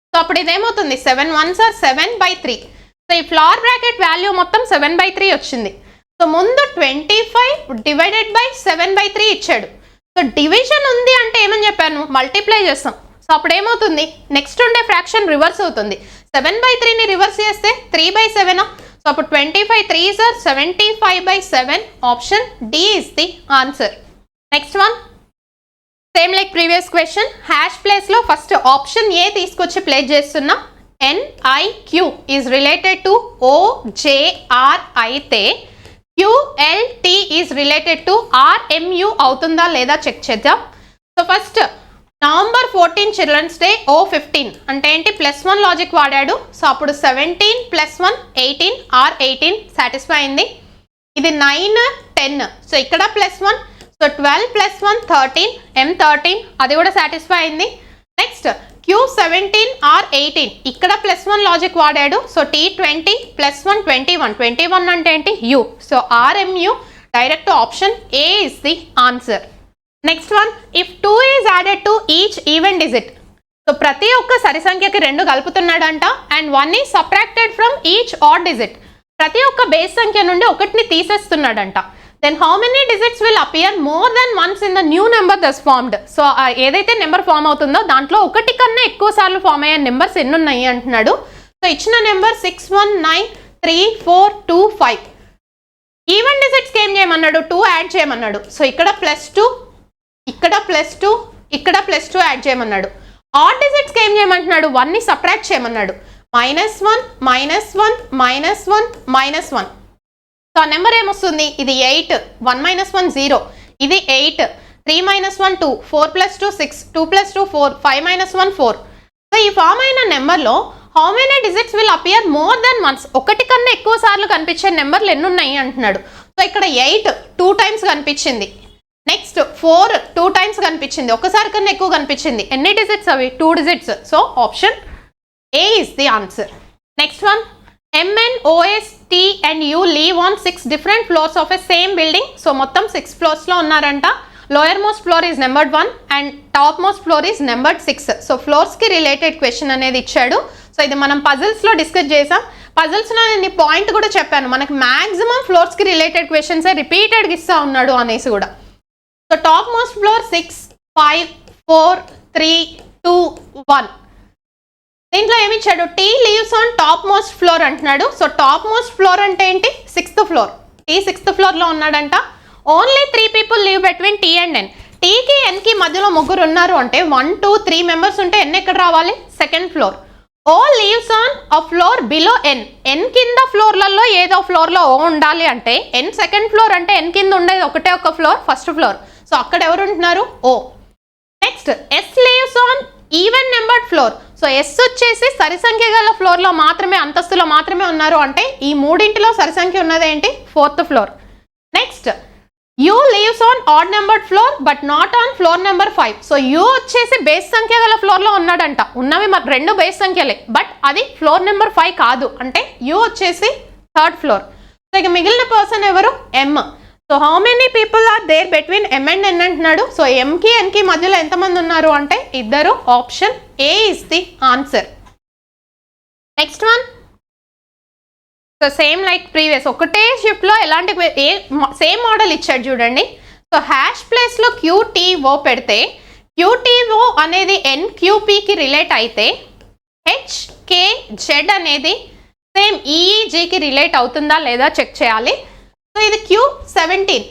సో అప్పుడు ఇదేమవుతుంది? 7 1s are 7/3. సో ఈ ఫ్లవర్ బ్రాకెట్ వాల్యూ మొత్తం 7/3 వచ్చింది. సో ముందు 25 డివైడెడ్ బై 7/3 ఇచ్చాడు. సో డివిజన్ ఉంది అంటే ఏమని చెప్పాను? మల్టిప్లై చేస్తాం. సో అప్పుడు ఏమవుతుంది? నెక్స్ట్ ఉండే ఫ్రాక్షన్ రివర్స్ అవుతుంది. 7/3ని రివర్స్ చేస్తే 3/7. సో అప్పుడు 25 3s are 75/7. Option D is the answer. Next one same like previous question, hash place లో ఫస్ట్ ఆప్షన్ ఏ తీసుకొచ్చి ప్లేస్ చేస్తున్నా. NIQ is related to OJR అయితే QLT is related to RMU అవుతుందా లేదా check చేద్దాం. So first November 14 children's day O15 అంటే ఏంటి, +1 logic వాడాడు. సో అప్పుడు 17 + 1 18 R18 సాటిస్ఫై అయింది. ఇది 9 10, సో ఇక్కడ +1, సో 12 + 1 13 M13 అది కూడా సాటిస్ఫై అయింది. నెక్స్ట్ Q17 R18 ఇక్కడ +1 లాజిక్ వాడాడు. సో T20 + 1 21 21 అంటే ఏంటి U. So RMU direct option A is the answer. Next one, if 2 is added to each even digit. So ప్రతి ఒక్క సరి సంఖ్యకి 2 కలుపుతున్నాడంట and 1 is subtracted from each odd digit. ప్రతి ఒక్క బేస్ సంఖ్య నుండి ఒకటిని తీసేస్తున్నాడంట. then how many digits will appear more than once in the new number thus formed. So ఏదైతే నెంబర్ ఫామ్ అవుతుందో దాంట్లో ఒకటి కన్నా ఎక్కువ సార్లు ఫామ్ అయ్యే నెంబర్స్ ఎన్ని ఉన్నాయి అంటున్నాడు. సో ఇచ్చిన నెంబర్ 6 1 9 3 4 2 5. ఈవెన్ డిజిట్స్కి ఏం చేయమన్నాడు, 2 యాడ్ చేయమన్నాడు. సో ఇక్కడ +2 ఇక్కడ +2 ఇక్కడ +2 యాడ్ చేయమన్నాడు. ఆడ్ డిజిట్స్కి ఏం చేయమంటున్నాడు, 1ని సబ్ట్రాక్ట్ చేయమన్నాడు. -1 -1 -1 -1. సో ఆ నెంబర్ ఏమొస్తుంది, ఇది 8 1 - 1 0, ఇది 8 3 - 1 2 4 + 2 6 2 + 2 4 5 - 1 4. సో ఈ ఫామ్ అయిన నెంబర్లో how many digits will appear more than once, ఒకటి కన్నా ఎక్కువ సార్లు కనిపించే నెంబర్లు ఎన్ని ఉన్నాయి అంటున్నాడు. సో ఇక్కడ 8 2 టైమ్స్ కనిపించింది. నెక్స్ట్ 4 2 టైమ్స్ కనిపించింది, ఒకసారి కన్నా ఎక్కువ కనిపించింది. ఎన్ని డిజిట్స్ అవి, 2 digits. So option A is the answer. Next one, MNOST and U live on 6 different floors of a same building. So మొత్తం 6 floors లో ఉన్నారంట. Lower most floor is numbered 1 and top most floor is numbered 6. So floors కి related question అనేది ఇచ్చాడు. So ఇది మనం puzzles లో discuss చేసాం. పజిల్స్ లో నేను పాయింట్ కూడా చెప్పాను, మనకి మాక్సిమం ఫ్లోర్స్ కి రిలేటెడ్ క్వశ్చన్స్ రిపీటెడ్ గా ఇస్తా ఉన్నాడు అనేసి కూడా. So top most floor 6 5 4 3 2 1. దీంట్లో ఏమి ఇచ్చాడు, T leaves on top most floor అంటున్నాడు. సో టాప్ మోస్ట్ ఫ్లోర్ అంటే ఏంటి, 6th floor. T 6th floor లో ఉన్నాడంట. Only 3 people leave between T and N. టీకి ఎన్కి మధ్యలో ముగ్గురు ఉన్నారు అంటే 1 2 3 మెంబర్స్ ఉంటే ఎన్ ఎక్కడ రావాలి, 2nd floor. O leaves on a floor below N. N కింద ఫ్లోర్లలో ఏదో ఫ్లోర్లో ఓ ఉండాలి అంటే ఎన్ 2nd ఫ్లోర్ అంటే ఎన్ కింద ఉండేది ఒకటే ఒక ఫ్లోర్, 1st ఫ్లోర్. సో అక్కడ ఎవరు ఉంటున్నారు, O. Next S leaves on even numbered floor. So S వచ్చేసి సరి సంఖ్య గల ఫ్లోర్లో మాత్రమే, అంతస్తులో మాత్రమే ఉన్నారు అంటే ఈ మూడింటిలో సరి సంఖ్య ఉన్నది ఏంటి, 4th floor. Next you leaves on add numbered floor but not on floor number 5. So you వచ్చేసి బేస్ సంఖ్య గల ఫ్లోర్లో ఉన్నాడంట. ఉన్నవి మాకు 2 బేస్ సంఖ్యలే, బట్ అది ఫ్లోర్ నెంబర్ 5 కాదు అంటే యూ వచ్చేసి 3rd ఫ్లోర్. సో ఇక మిగిలిన పర్సన్ ఎవరు, M. So how many people are there between M and N అంటున్నాడు. సో ఎంకి ఎన్కి మధ్యలో ఎంతమంది ఉన్నారు అంటే ఇద్దరు. Option A is the answer. Next one, so same like previous ఒకటే షిఫ్ట్లో ఎలాంటి సేమ్ మోడల్ ఇచ్చాడు చూడండి. సో హ్యాష్ ప్లేస్లో QTO పెడితే QTO అనేది NQPకి రిలేట్ అయితే HKZ అనేది సేమ్ EEGకి రిలేట్ అవుతుందా లేదా చెక్ చేయాలి. సో ఇది Q17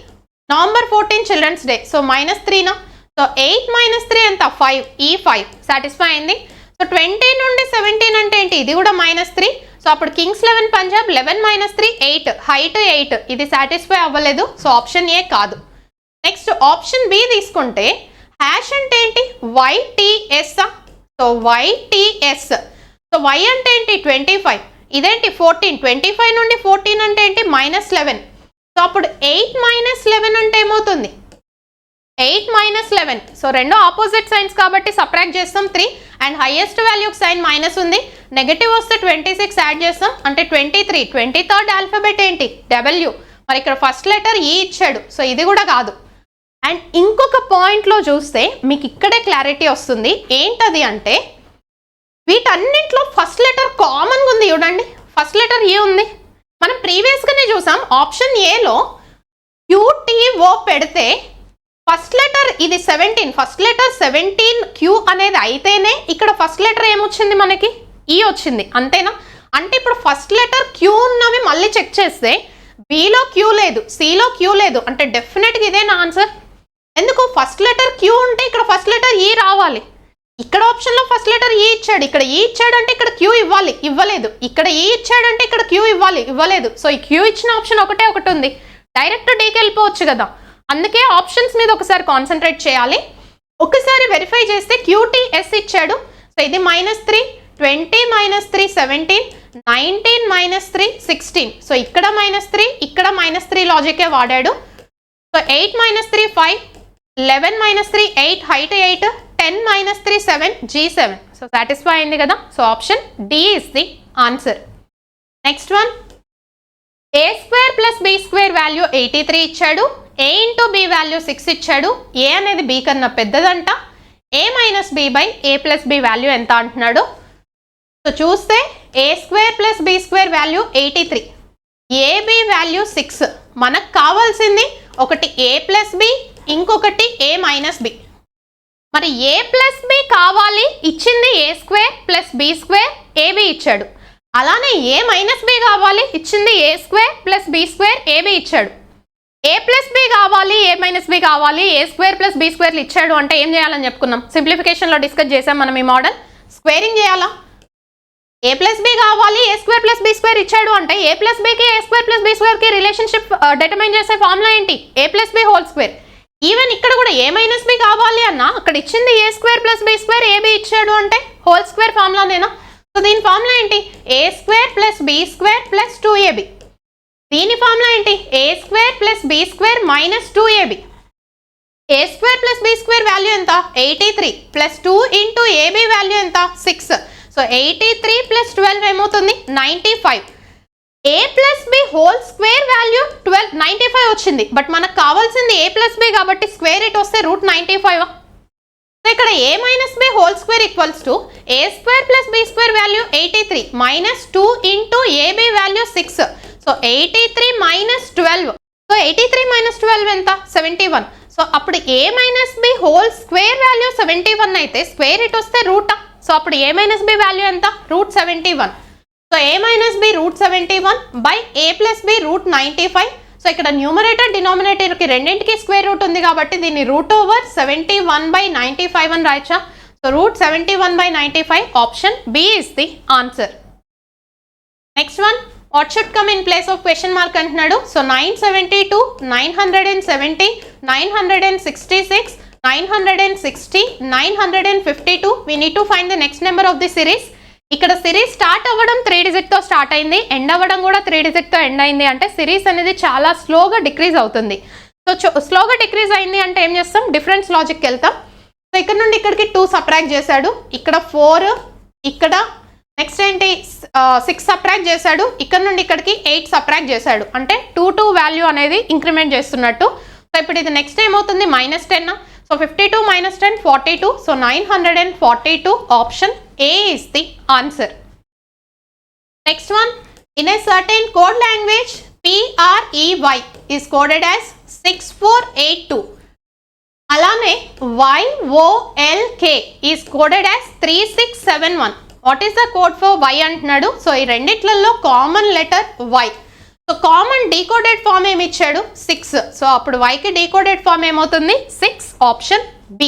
November 14 children's day. So -3 so 8 - 3 ఎంత, 5 ఈ 5 సాటిస్ఫై అయింది. సో 20 నుండి 17 అంటే ఏంటి, ఇది కూడా -3. సో అప్పుడు కింగ్స్ 11 పంజాబ్ 11 - 3 8 హైట్ 8 ఇది సాటిస్ఫై అవ్వలేదు. సో ఆప్షన్ ఏ కాదు. నెక్స్ట్ ఆప్షన్ బి తీసుకుంటే హ్యాష్ అంటే ఏంటి, YTS. So YTS. So Y అంటే ఏంటి 25, ఇదేంటి 14. 25 నుండి 14 అంటే ఏంటి -11. సో అప్పుడు 8 - 11 అంటే ఏమవుతుంది, 8 - 11. సో రెండు ఆపోజిట్ సైన్స్ కాబట్టి సబ్ట్రాక్ట్ చేస్తాం 3 అండ్ హైయెస్ట్ వాల్యూకి సైన్ మైనస్ ఉంది. నెగటివ్ వస్తే 26 యాడ్ చేస్తాం అంటే 23. 23rd ఆల్ఫాబెట్ ఏంటి, W. మరి ఇక్కడ ఫస్ట్ లెటర్ ఈ ఇచ్చాడు. సో ఇది కూడా కాదు. అండ్ ఇంకొక పాయింట్లో చూస్తే మీకు ఇక్కడే క్లారిటీ వస్తుంది. ఏంటది అంటే వీటన్నింటిలో ఫస్ట్ లెటర్ కామన్గా ఉంది చూడండి. ఫస్ట్ లెటర్ ఈ ఉంది. మనం ప్రీవియస్గానే చూసాం ఆప్షన్ ఏలో QTO పెడితే ఫస్ట్ లెటర్ ఇది 17, ఫస్ట్ లెటర్ 17 Q అనేది అయితేనే ఇక్కడ ఫస్ట్ లెటర్ ఏమొచ్చింది మనకి ఈ వచ్చింది, అంతేనా? అంటే ఇప్పుడు ఫస్ట్ లెటర్ క్యూ ఉన్నవి మళ్ళీ చెక్ చేస్తే బిలో క్యూ లేదు, సిలో క్యూ లేదు, అంటే డెఫినెట్గా ఇదే నా ఆన్సర్. ఎందుకు? ఫస్ట్ లెటర్ క్యూ ఉంటే ఇక్కడ ఫస్ట్ లెటర్ ఈ రావాలి. ఇక్కడ ఆప్షన్లో ఫస్ట్ లెటర్ ఈ ఇచ్చాడు, ఇక్కడ ఈ ఇచ్చాడు అంటే ఇక్కడ క్యూ ఇవ్వాలి, ఇవ్వలేదు. ఇక్కడ ఈ ఇచ్చాడంటే ఇక్కడ క్యూ ఇవ్వాలి, ఇవ్వలేదు. సో ఈ క్యూ ఇచ్చిన ఆప్షన్ ఒకటే ఒకటి ఉంది, డైరెక్ట్ డీకి వెళ్ళిపోవచ్చు కదా. అందుకే ఆప్షన్స్ మీద ఒకసారి కాన్సన్ట్రేట్ చేయాలి. ఒకసారి వెరిఫై చేస్తే QTS ఇచ్చాడు. సో ఇది -3, 20 - 3 17, 19 - 3 16. సో ఇక్కడ -3, ఇక్కడ -3 లాజికే వాడాడు. So 8 - 3 5, 11 - 3 8, height 8, 10 - 3 7, G7. So satisfy అయింది కదా. So option D is the answer. Next one, A² + B² value 83 ఇచ్చాడు. A × B వాల్యూ 6 ఇచ్చాడు. A అనేది B కన్నా పెద్దదంట. A - B / A + B value ఎంత అంటున్నాడు. సో చూస్తే A² + B² value 83, AB value 6. మనకు కావాల్సింది ఒకటి A + B, ఇంకొకటి A - B. మరి A + B కావాలి, ఇచ్చింది A² + B² AB ఇచ్చాడు. అలానే A - B కావాలి, ఇచ్చింది A² + B² AB ఇచ్చాడు. A + B కావాలి, A - B కావాలి, A² + B² ఇచ్చాడు అంటే ఏం చేయాలని చెప్పుకున్నాం, సింప్లిఫికేషన్లో డిస్కస్ చేసాం మనం ఈ మోడల్. స్క్వేరింగ్ చేయాలా? A + B కావాలి, A² + B² ఇచ్చాడు అంటే A + Bకి A² + B²కి రిలేషన్షిప్ డిటర్మైన్ చేసే ఫార్ములా ఏంటి? A + B whole square. Even ఇక్కడ కూడా A - B కావాలి అన్న అక్కడ ఇచ్చింది A² + B² AB ఇచ్చాడు అంటే హోల్ స్క్వేర్ ఫార్ములానేనా? సో దీని ఫార్ములా ఏంటి? A² + B² + 2AB. దీని ఫార్ములా ఏంటి? A² + B² - 2AB. A² + B² value ఎంత? 83 + 2 × AB వాల్యూ ఎంత? 6. సో 83 + 12 ఏమవుతుంది? 95. A + B whole square value 95 వచ్చింది. బట్ మనకు కావాల్సింది A + B కాబట్టి స్క్వేర్ ఇట్ వస్తే √95. సో ఇక్కడ A - B whole square equals to A² + B² value 83 - 2 × AB value 6. So 83 - 12. So 83 - 12 ఎంత? 71. సో అప్పుడు A - B whole square value 71 అయితే స్క్వేర్ ఇట్ వస్తే రూటా. సో అప్పుడు A - B వాల్యూ ఎంత? √71. So A - B √71 / A + B √95. So ఇక్కడ numerator డినామినేటర్కి రెండింటికి స్క్వేర్ రూట్ ఉంది కాబట్టి దీన్ని √71/95 అని రాయచ్చా. So √71/95 option B is the answer. Next one, what should come in place of question mark అంటున్నాడు. So 972, 970, 966, 960, 952. we need to find the next number of the series. ఇక్కడ సిరీస్ స్టార్ట్ అవ్వడం 3 డిజిట్తో start అయింది, end అవ్వడం కూడా 3 డిజిట్తో end అయింది. అంటే series అనేది చాలా స్లోగా డిక్రీజ్ అవుతుంది. సో స్లోగా డిక్రీజ్ అయింది అంటే ఏం చేస్తాం? డిఫరెన్స్ లాజిక్కి వెళ్తాం. సో ఇక్కడ నుండి ఇక్కడికి 2 సబ్ట్రాక్ట్ చేశాడు, ఇక్కడ 4, ఇక్కడ నెక్స్ట్ ఏంటి 6 సబ్ట్రాక్ట్ చేశాడు, ఇక్కడ నుండి ఇక్కడికి 8 సబ్ట్రాక్ట్ చేశాడు. అంటే 2 వాల్యూ అనేది ఇంక్రిమెంట్ చేస్తున్నట్టు. సో ఇప్పుడు ఇది నెక్స్ట్ ఏమవుతుంది? -10. So 52 - 10 42. So 942 option A is the answer. Next one, in a certain code language PREY is coded as 6482. Alane YOLK is coded as 3671. What is the code for Y antunnadu? So ee renditlallo common letter Y. So common decoded form ఏమి ఇచ్చాడు? 6. So అప్పుడు Y కి decoded form ఏమవుతుంది? 6 option B.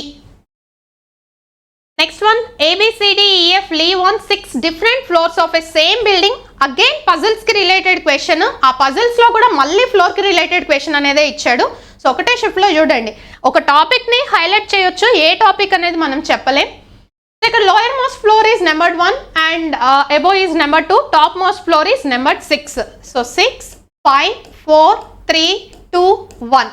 Next one, ABCDEF live on 6 different floors of a same building. Again puzzles కి related question. ఆ puzzles లో కూడా మళ్ళీ ఫ్లోర్ కి రిలేటెడ్ క్వశ్చన్ అనేది ఇచ్చాడు. సో ఒకటే షిఫ్ట్ లో చూడండి, ఒక టాపిక్ ని హైలైట్ చేయొచ్చు, ఏ టాపిక్ అనేది మనం చెప్పలేం. ఇక్కడ lower most floor is number 1 and above is number 2, top most floor is number 6. So 6 5 4 3 2 1.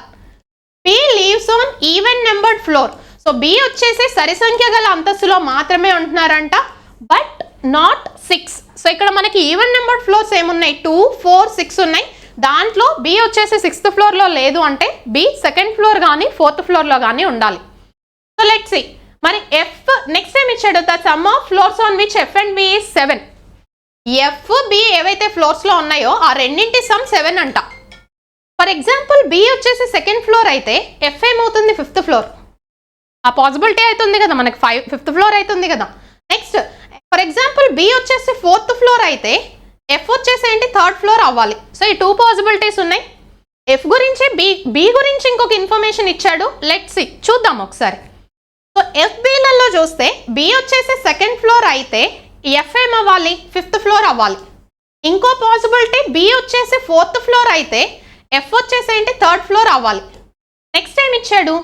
B lives on even numbered floor. So B వచ్చేసి సరి సంఖ్య గల అంతస్తులో మాత్రమే ఉంటున్నారంట, బట్ నాట్ 6. సో ఇక్కడ మనకి ఈవెన్ నెంబర్డ్ ఫ్లోర్స్ ఏమున్నాయి? 2 4 6 ఉన్నాయి. దాంట్లో B వచ్చేసి 6th ఫ్లోర్లో లేదు అంటే B 2nd ఫ్లోర్ కానీ 4th ఫ్లోర్లో కానీ ఉండాలి. So let's see. మరి F నెక్స్ట్ టైం ఇచ్చాడు, the sum of floors on which F and B is 7. F B ఏవైతే ఫ్లోర్స్లో ఉన్నాయో ఆ రెండింటి సమ్ 7 అంట. ఫర్ ఎగ్జాంపుల్ B వచ్చేసి 2nd ఫ్లోర్ అయితే F ఏమవుతుంది? 5th floor. ఆ పాసిబిలిటీ అవుతుంది కదా మనకి, 5th ఫ్లోర్ అవుతుంది కదా. నెక్స్ట్ ఫర్ ఎగ్జాంపుల్ బి వచ్చేసి 4th ఫ్లోర్ అయితే ఎఫ్ వచ్చేసి ఏంటి 3rd ఫ్లోర్ అవ్వాలి. సో ఈ 2 పాసిబిలిటీస్ ఉన్నాయి. ఎఫ్ గురించి బి గురించి ఇంకొక ఇన్ఫర్మేషన్ ఇచ్చాడు. లెట్స్ సి, చూద్దాం ఒకసారి. సో ఎఫ్బీలలో చూస్తే బి వచ్చేసి 2nd ఫ్లోర్ అయితే ఎఫ్ ఏమవ్వాలి 5th ఫ్లోర్ అవ్వాలి. ఇంకో పాసిబిలిటీ బి వచ్చేసి 4th ఫ్లోర్ అయితే ఎఫ్ వచ్చేసి ఏంటి 3rd ఫ్లోర్ అవ్వాలి. నెక్స్ట్ ఏం ఇచ్చాడు,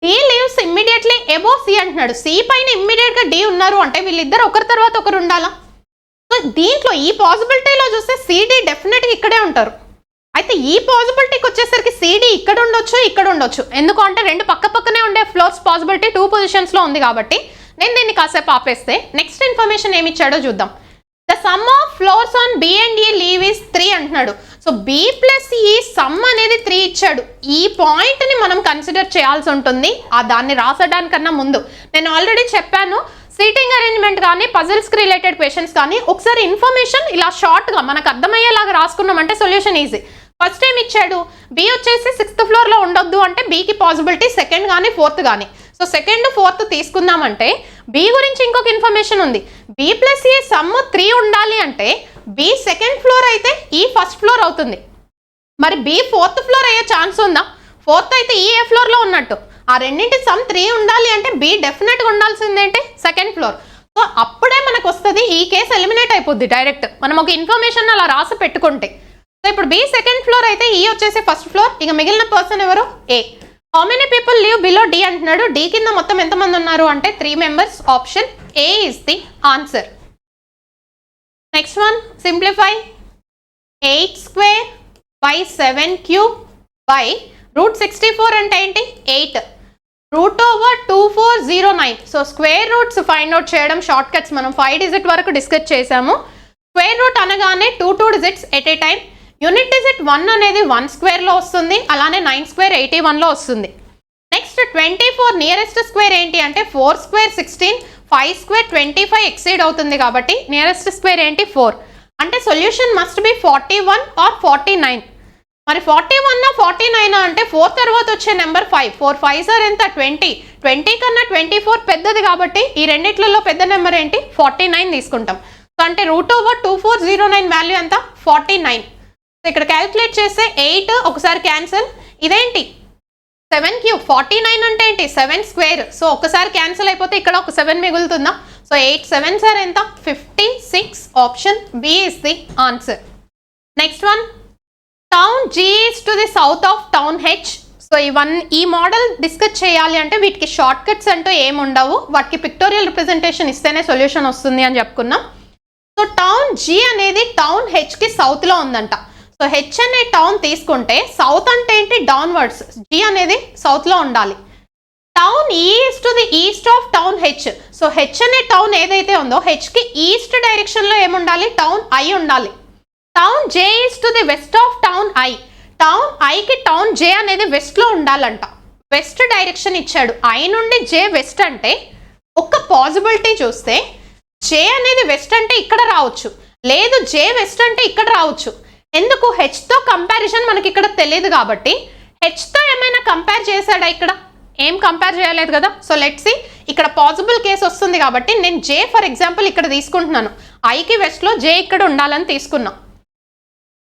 D lives immediately above C అంటున్నాడు. సి పైన ఇమ్మీడియట్ గా డి ఉన్నారు అంటే వీళ్ళిద్దరు ఒకరి తర్వాత ఒకరు ఉండాలా. సో దీంట్లో ఈ పాసిబిలిటీలో చూస్తే సిడి డెఫినెట్ గా ఇక్కడే ఉంటారు. అయితే ఈ పాసిబిలిటీకి వచ్చేసరికి సిడి ఇక్కడ ఉండొచ్చు. ఎందుకు అంటే రెండు పక్క పక్కనే ఉండే ఫ్లోర్స్ పాసిబిలిటీ 2 పొజిషన్స్ లో ఉంది కాబట్టి నేను దీన్ని కాసేపు ఆపేస్తే నెక్స్ట్ ఇన్ఫర్మేషన్ ఏమి ఇచ్చాడో చూద్దాం. The sum of floors on B and E live is 3 అంటున్నాడు. So B plus E sum అనేది 3 ఇచ్చాడు. ఈ పాయింట్ ని మనం కన్సిడర్ చేయాల్సి ఉంటుంది దాన్ని రాసడానికన్నా ముందు. నేను ఆల్రెడీ చెప్పాను, సీటింగ్ అరేంజ్మెంట్ కానీ పజిల్స్కి రిలేటెడ్ క్వశ్చన్స్ కానీ ఒకసారి ఇన్ఫర్మేషన్ ఇలా షార్ట్గా మనకు అర్థమయ్యేలాగా రాసుకున్నామంటే సొల్యూషన్ ఈజీ. ఫస్ట్ ఏం ఇచ్చాడు, బి వచ్చేసి 6th ఫ్లోర్లో ఉండొద్దు అంటే బికి పాసిబిలిటీ 2nd కానీ 4th కానీ. సో 2nd 4th తీసుకుందామంటే బి గురించి ఇంకొక ఇన్ఫర్మేషన్ ఉంది. బి ప్లస్ ఈ సమ్ 3 ఉండాలి అంటే బి 2nd ఫ్లోర్ అయితే ఈ 1st ఫ్లోర్ అవుతుంది. మరి బి 4th ఫ్లోర్ అయ్యే ఛాన్స్ ఉందా? 4th అయితే ఈ ఏ ఫ్లోర్లో ఉన్నట్టు. ఆ రెండింటి సమ్ 3 ఉండాలి అంటే బి డెఫినెట్గా ఉండాల్సింది ఏంటి 2nd ఫ్లోర్. సో అప్పుడే మనకు వస్తుంది, ఈ కేసు ఎలిమినేట్ అయిపోద్ది డైరెక్ట్ మనం ఒక ఇన్ఫర్మేషన్ అలా రాసి పెట్టుకుంటే. సో ఇప్పుడు బి 2nd ఫ్లోర్ అయితే ఈ వచ్చేసి 1st ఫ్లోర్. ఇక మిగిలిన పర్సన్ ఎవరు, A. How many people live below D అంటున్నాడు. డి కింద మొత్తం ఎంతమంది ఉన్నారు అంటే 3 members. Option A is the answer. Next one, simplify. 8 square by 7 cube by √64 అంటే ఏంటి 8 √2409. So square roots find out చేయడం షార్ట్ కట్స్ మనం 5 డిజిట్ వరకు డిస్కస్ చేసాము. స్క్వేర్ రూట్ అనగానే 2 digits at a time. Unit digit 1 అనేది 1 స్క్వేర్లో వస్తుంది, అలానే 9 స్క్వేర్ 81లో వస్తుంది. నెక్స్ట్ 24 నియరెస్ట్ స్క్వేర్ ఏంటి అంటే 4 స్క్వేర్ 16, 5 స్క్వేర్ 25 ఎక్సీడ్ అవుతుంది కాబట్టి నియరెస్ట్ స్క్వేర్ ఏంటి 4. అంటే సొల్యూషన్ మస్ట్ బి 41 ఆర్ 49. మరి 41 49 అంటే 4 తర్వాత వచ్చే నెంబర్ 5. 4 5s ఆర్ ఎంత 20. 20 కన్నా 24 పెద్దది కాబట్టి ఈ రెండిట్లలో పెద్ద నెంబర్ ఏంటి 49 తీసుకుంటాం. సో అంటే √2409 వాల్యూ ఎంత 49. సో ఇక్కడ క్యాలిక్యులేట్ చేస్తే 8 ఒకసారి క్యాన్సిల్. ఇదేంటి 7 క్యూబ్ 49 అంటే ఏంటి 7 స్క్వేర్. సో ఒకసారి క్యాన్సిల్ అయిపోతే ఇక్కడ ఒక 7 మిగులుతుందా. సో 8 7s ఆర్ ఎంత 56. Option B is the answer. Next one, town G is to the south of town H. So ఈ మోడల్ డిస్కస్ చేయాలి అంటే వీటికి షార్ట్ కట్స్ అంటూ ఏమి ఉండవు, వాటికి పిక్టోరియల్ రిప్రజెంటేషన్ ఇస్తేనే సొల్యూషన్ వస్తుంది అని చెప్పుకున్నాం. సో టౌన్ జీ అనేది టౌన్ హెచ్కి సౌత్లో ఉందంట. సో హెచ్ అనే టౌన్ తీసుకుంటే సౌత్ అంటే ఏంటి డౌన్వర్డ్స్, జీ అనేది సౌత్లో ఉండాలి. Town east to the east of town H. So H అనే టౌన్ ఏదైతే ఉందో హెచ్కి ఈస్ట్ డైరెక్షన్లో ఏముండాలి టౌన్ ఐ ఉండాలి. Town J east to the west of town I. Town ఐకి టౌన్ జే అనేది వెస్ట్లో ఉండాలంట. వెస్ట్ డైరెక్షన్ ఇచ్చాడు, ఐ నుండి జే వెస్ట్ అంటే ఒక పాసిబిలిటీ చూస్తే జే అనేది వెస్ట్ అంటే ఇక్కడ రావచ్చు, లేదు జే వెస్ట్ అంటే ఇక్కడ రావచ్చు. ఎందుకు హెచ్తో కంపారిజన్ మనకి ఇక్కడ తెలియదు కాబట్టి హెచ్తో ఏమైనా కంపేర్ చేశాడా, ఇక్కడ ఏం కంపేర్ చేయలేదు కదా. సో లెట్స్ సి, ఇక్కడ పాసిబుల్ కేసు వస్తుంది కాబట్టి నేను జే ఫర్ ఎగ్జాంపుల్ ఇక్కడ తీసుకుంటున్నాను, ఐకి వెస్ట్లో జే ఇక్కడ ఉండాలని తీసుకున్నాం.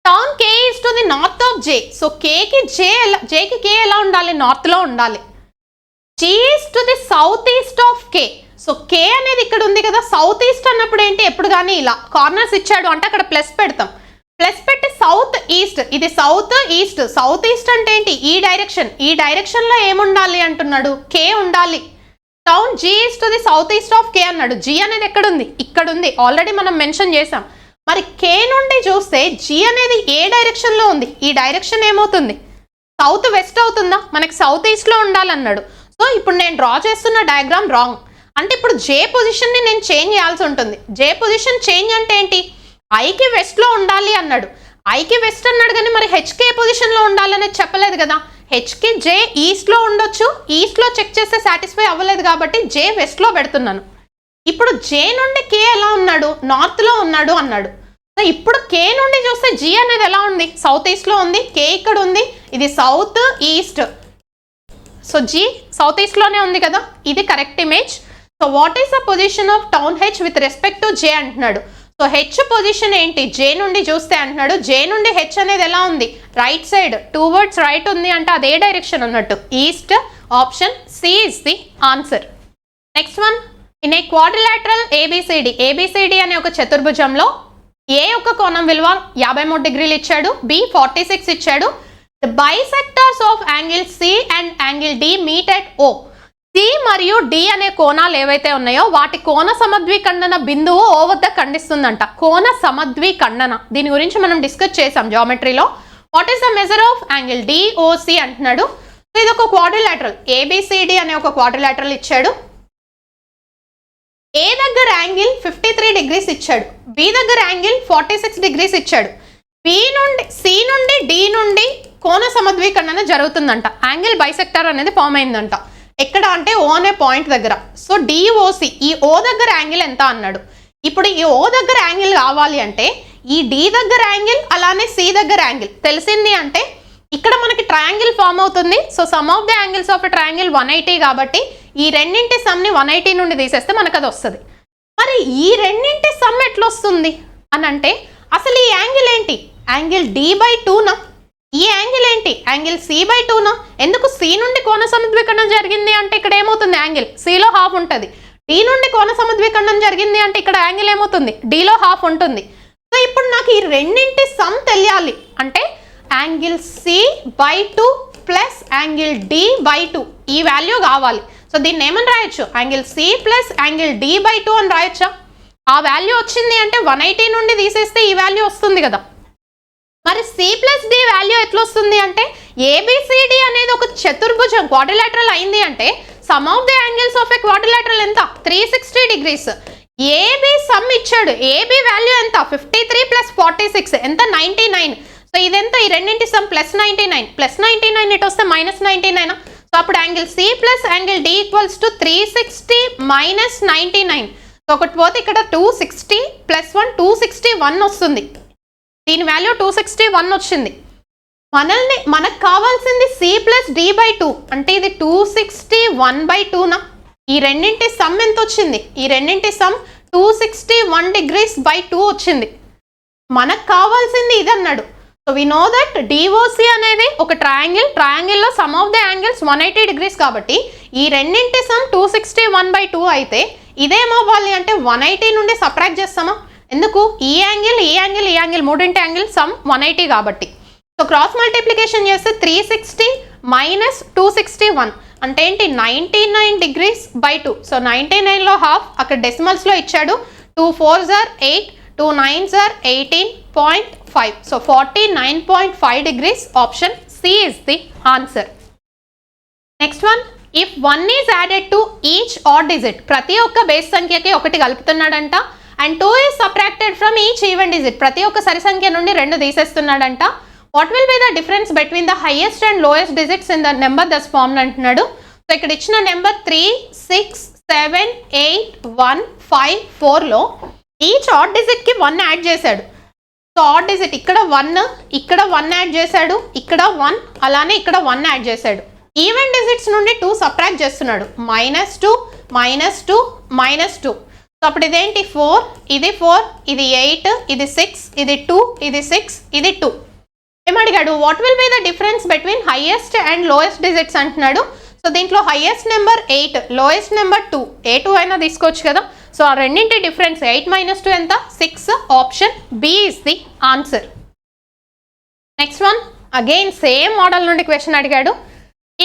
Town K is to the north of J. So జేకి కే ఎలా ఉండాలి నార్త్లో ఉండాలి. G is to the south east of K. So K అనేది ఇక్కడ ఉంది కదా, సౌత్ ఈస్ట్ అన్నప్పుడు ఏంటి ఎప్పుడు కానీ ఇలా కార్నర్స్ ఇచ్చాడు అంటే అక్కడ ప్లస్ పెడతాం. ప్లస్ పెట్టి సౌత్ ఈస్ట్, ఇది సౌత్ ఈస్ట్. సౌత్ ఈస్ట్ అంటే ఏంటి ఈ డైరెక్షన్, ఈ డైరెక్షన్లో ఏముండాలి అంటున్నాడు కే ఉండాలి. Town G east to the south east of K అన్నాడు. జీ అనేది ఎక్కడ ఉంది ఇక్కడ ఉంది, ఆల్రెడీ మనం మెన్షన్ చేసాం. మరి కే నుండి చూస్తే జీ అనేది ఏ డైరెక్షన్లో ఉంది, ఈ డైరెక్షన్ ఏమవుతుంది సౌత్ వెస్ట్ అవుతుందా, మనకి సౌత్ ఈస్ట్లో ఉండాలన్నాడు. సో ఇప్పుడు నేను డ్రా చేస్తున్న డయాగ్రామ్ రాంగ్. అంటే ఇప్పుడు జే పొజిషన్ని నేను చేంజ్ చేయాల్సి ఉంటుంది. జే పొజిషన్ చేంజ్ అంటే ఏంటి, ఐకి వెస్ట్లో ఉండాలి అన్నాడు. ఐకి వెస్ట్ అన్నాడు కానీ మరి హెచ్కే పొజిషన్లో ఉండాలనేది చెప్పలేదు కదా. హెచ్కి జే ఈస్ట్లో ఉండొచ్చు, ఈస్ట్లో చెక్ చేస్తే సాటిస్ఫై అవ్వలేదు కాబట్టి జే వెస్ట్లో పెడుతున్నాను. ఇప్పుడు జే నుండి కే ఎలా ఉన్నాడు నార్త్లో ఉన్నాడు అన్నాడు. సో ఇప్పుడు కే నుండి చూస్తే జీ అనేది ఎలా ఉంది సౌత్ ఈస్ట్లో ఉంది, కే ఇక్కడ ఉంది, ఇది south east. So G south ఈస్ట్లోనే ఉంది కదా, ఇది correct image. So what is the position of town H with respect to J అంటున్నాడు. సో హెచ్ పొజిషన్ ఏంటి, జే నుండి చూస్తే అంటున్నాడు. జే నుండి హెచ్ అనేది ఎలా ఉంది, రైట్ సైడ్ టువర్డ్స్ రైట్ ఉంది అంటే అదే డైరెక్షన్ అన్నట్టు, east. Option C is the answer. Next one, in a quadrilateral ABCD, ABCD అనే ఒక చతుర్భుజంలో ఏ యొక్క కోణం విలువ 53 డిగ్రీలు ఇచ్చాడు, బి 46 ఇచ్చాడు. The bisectors of angle C and angle D meet at O. C మరియు డి అనే కోణాలు ఏవైతే ఉన్నాయో వాటి కోణ సమద్విఖండన బిందువు ఓ వద్ద ఖండిస్తుందంట. కోణ సమద్విఖండన దీని గురించి మనం డిస్కస్ చేసాం జామెట్రీలో. What is the measure of angle DOC అంటున్నాడు. సో ఇది ఒక క్వాడ్రిలాటరల్, ఏబిసిడి అనే ఒక క్వాడ్రిలాటరల్ ఇచ్చాడు. ఏ దగ్గర యాంగిల్ 53 డిగ్రీస్ ఇచ్చాడు, బి దగ్గర యాంగిల్ 46 డిగ్రీస్ ఇచ్చాడు. బి నుండి సి నుండి డి నుండి కోణ సమద్విఖండన జరుగుతుందంట. యాంగిల్ బైసెక్టర్ అనేది ఫామ్ అయిందంట. ఎక్కడ అంటే ఓ అనే పాయింట్ దగ్గర. సో డిఓసి, ఈ ఓ దగ్గర యాంగిల్ ఎంత అన్నాడు. ఇప్పుడు ఈ ఓ దగ్గర యాంగిల్ కావాలి అంటే ఈ డి దగ్గర యాంగిల్ అలానే సి దగ్గర యాంగిల్ తెలిసింది అంటే ఇక్కడ మనకి ట్రయాంగిల్ ఫామ్ అవుతుంది. So some of the angles of a triangle 180 కాబట్టి ఈ రెండింటి సమ్ని 180 నుండి తీసేస్తే మనకు అది వస్తుంది. మరి ఈ రెండింటి సమ్ ఎట్లా వస్తుంది అని అంటే అసలు ఈ యాంగిల్ ఏంటి, యాంగిల్ d/2నా, ఈ యాంగిల్ ఏంటి, యాంగిల్ c/2నా. ఎందుకు సి నుండి కోణ సమద్విఖండన జరిగింది అంటే ఇక్కడ ఏమవుతుంది, యాంగిల్ సిలో హాఫ్ ఉంటుంది. డి నుండి కోణ సమద్విఖండన జరిగింది అంటే ఇక్కడ యాంగిల్ ఏమవుతుంది, డిలో హాఫ్ ఉంటుంది. సో ఇప్పుడు నాకు ఈ రెండింటి సమ్ తెలియాలి అంటే angle c/2 plus angle d/2 ఈ వాల్యూ కావాలి. సో దీన్ని ఏమని రాయొచ్చు, angle c plus angle d/2 అని రాయొచ్చా. ఆ వాల్యూ వచ్చింది అంటే 180 నుండి తీసేస్తే ఈ వాల్యూ వస్తుంది కదా. మరి c ప్లస్ d వాల్యూ ఎట్లా వస్తుంది అంటే ఏబిసిడి అనేది ఒక చతుర్భుజం క్వాడ్రిలాటరల్ అయింది అంటే sum of the angles of a quadrilateral ఎంత 360 డిగ్రీస్. ఏబి సమ్ ఇచ్చాడు, ఏబి వాల్యూ ఎంత 53 ప్లస్ 46 ఎంత 99. సో ఇదెంత, ఈ రెండింటి సమ్ +99, +99 ఇటు వస్తే -99. సో అప్పుడు angle C plus angle D equals to 360 minus 99. So ఒకటి పోతే ఇక్కడ 260 ప్లస్ 1 261 వస్తుంది. దీని వాల్యూ 261 వచ్చింది. మనకు కావాల్సింది సి ప్లస్ d/2 అంటే ఇది 261/2నా. ఈ రెండింటి సమ్ ఎంత వచ్చింది, ఈ రెండింటి సమ్ 261 డిగ్రీస్ బై 2 వచ్చింది. మనకు కావాల్సింది ఇది అన్నాడు. So we know that DOC అనేది ఒక ట్రయాంగిల్లో sum of the angles 180 degrees కాబట్టి ఈ రెండింటి సమ్ 261/2 అయితే ఇదేమవ్వాలి అంటే 180 నుండి సబ్ట్రాక్ట్ చేస్తామా. ఎందుకు, ఈ యాంగిల్ మూడింటి యాంగిల్ సమ్ 180 కాబట్టి. సో క్రాస్ మల్టిప్లికేషన్ చేస్తే 360 మైనస్ 261 అంటే ఏంటి 99 డిగ్రీస్ బై 2. సో 99లో హాఫ్ అక్కడ డెసిమల్స్లో ఇచ్చాడు. 2 4s are 8, 2 9s are 18.5. సో 49.5 degrees. Option C is the answer. Next one, if 1 is added to each odd digit, ప్రతి ఒక్క బేస్ సంఖ్యకి ఒకటి కలుపుతున్నాడంట. And 2 is subtracted from each even digit, ప్రతి ఒక్క సరి సంఖ్య నుండి 2 తీసేస్తున్నాడంట. What will be the difference between the highest and lowest digits in the number thus formed అంటున్నాడు. సో ఇక్కడ ఇచ్చిన నెంబర్ 3 6 7 8 1 5 4లో ఈచ్ ఆడ్ డిజిట్ కి 1 యాడ్ చేశాడు. సో ఆడ్ డిజిట్ ఇక్కడ 1, ఇక్కడ 1 యాడ్ చేశాడు, ఇక్కడ 1, అలానే ఇక్కడ 1 యాడ్ చేశాడు. ఈవెన్ డిజిట్స్ నుండి 2 సబ్ట్రాక్ట్ చేస్తున్నాడు. -2 -2 -2. సో అప్పుడు ఇదేంటి 4, ఇది 4, ఇది 8, ఇది 6, ఇది 2, ఇది 6, ఇది 2. ఏమడిగాడు, what will be the difference between highest and lowest digits అంటున్నాడు. సో దీంట్లో హైయెస్ట్ నెంబర్ 8, లోయెస్ట్ నెంబర్ 2, ఏ2 అయినా తీసుకోవచ్చు కదా. సో ఆ రెండింటి డిఫరెన్స్ 8 - 2 ఎంత 6. Option B is the answer. Next one, again same model నుండి క్వశ్చన్ అడిగాడు.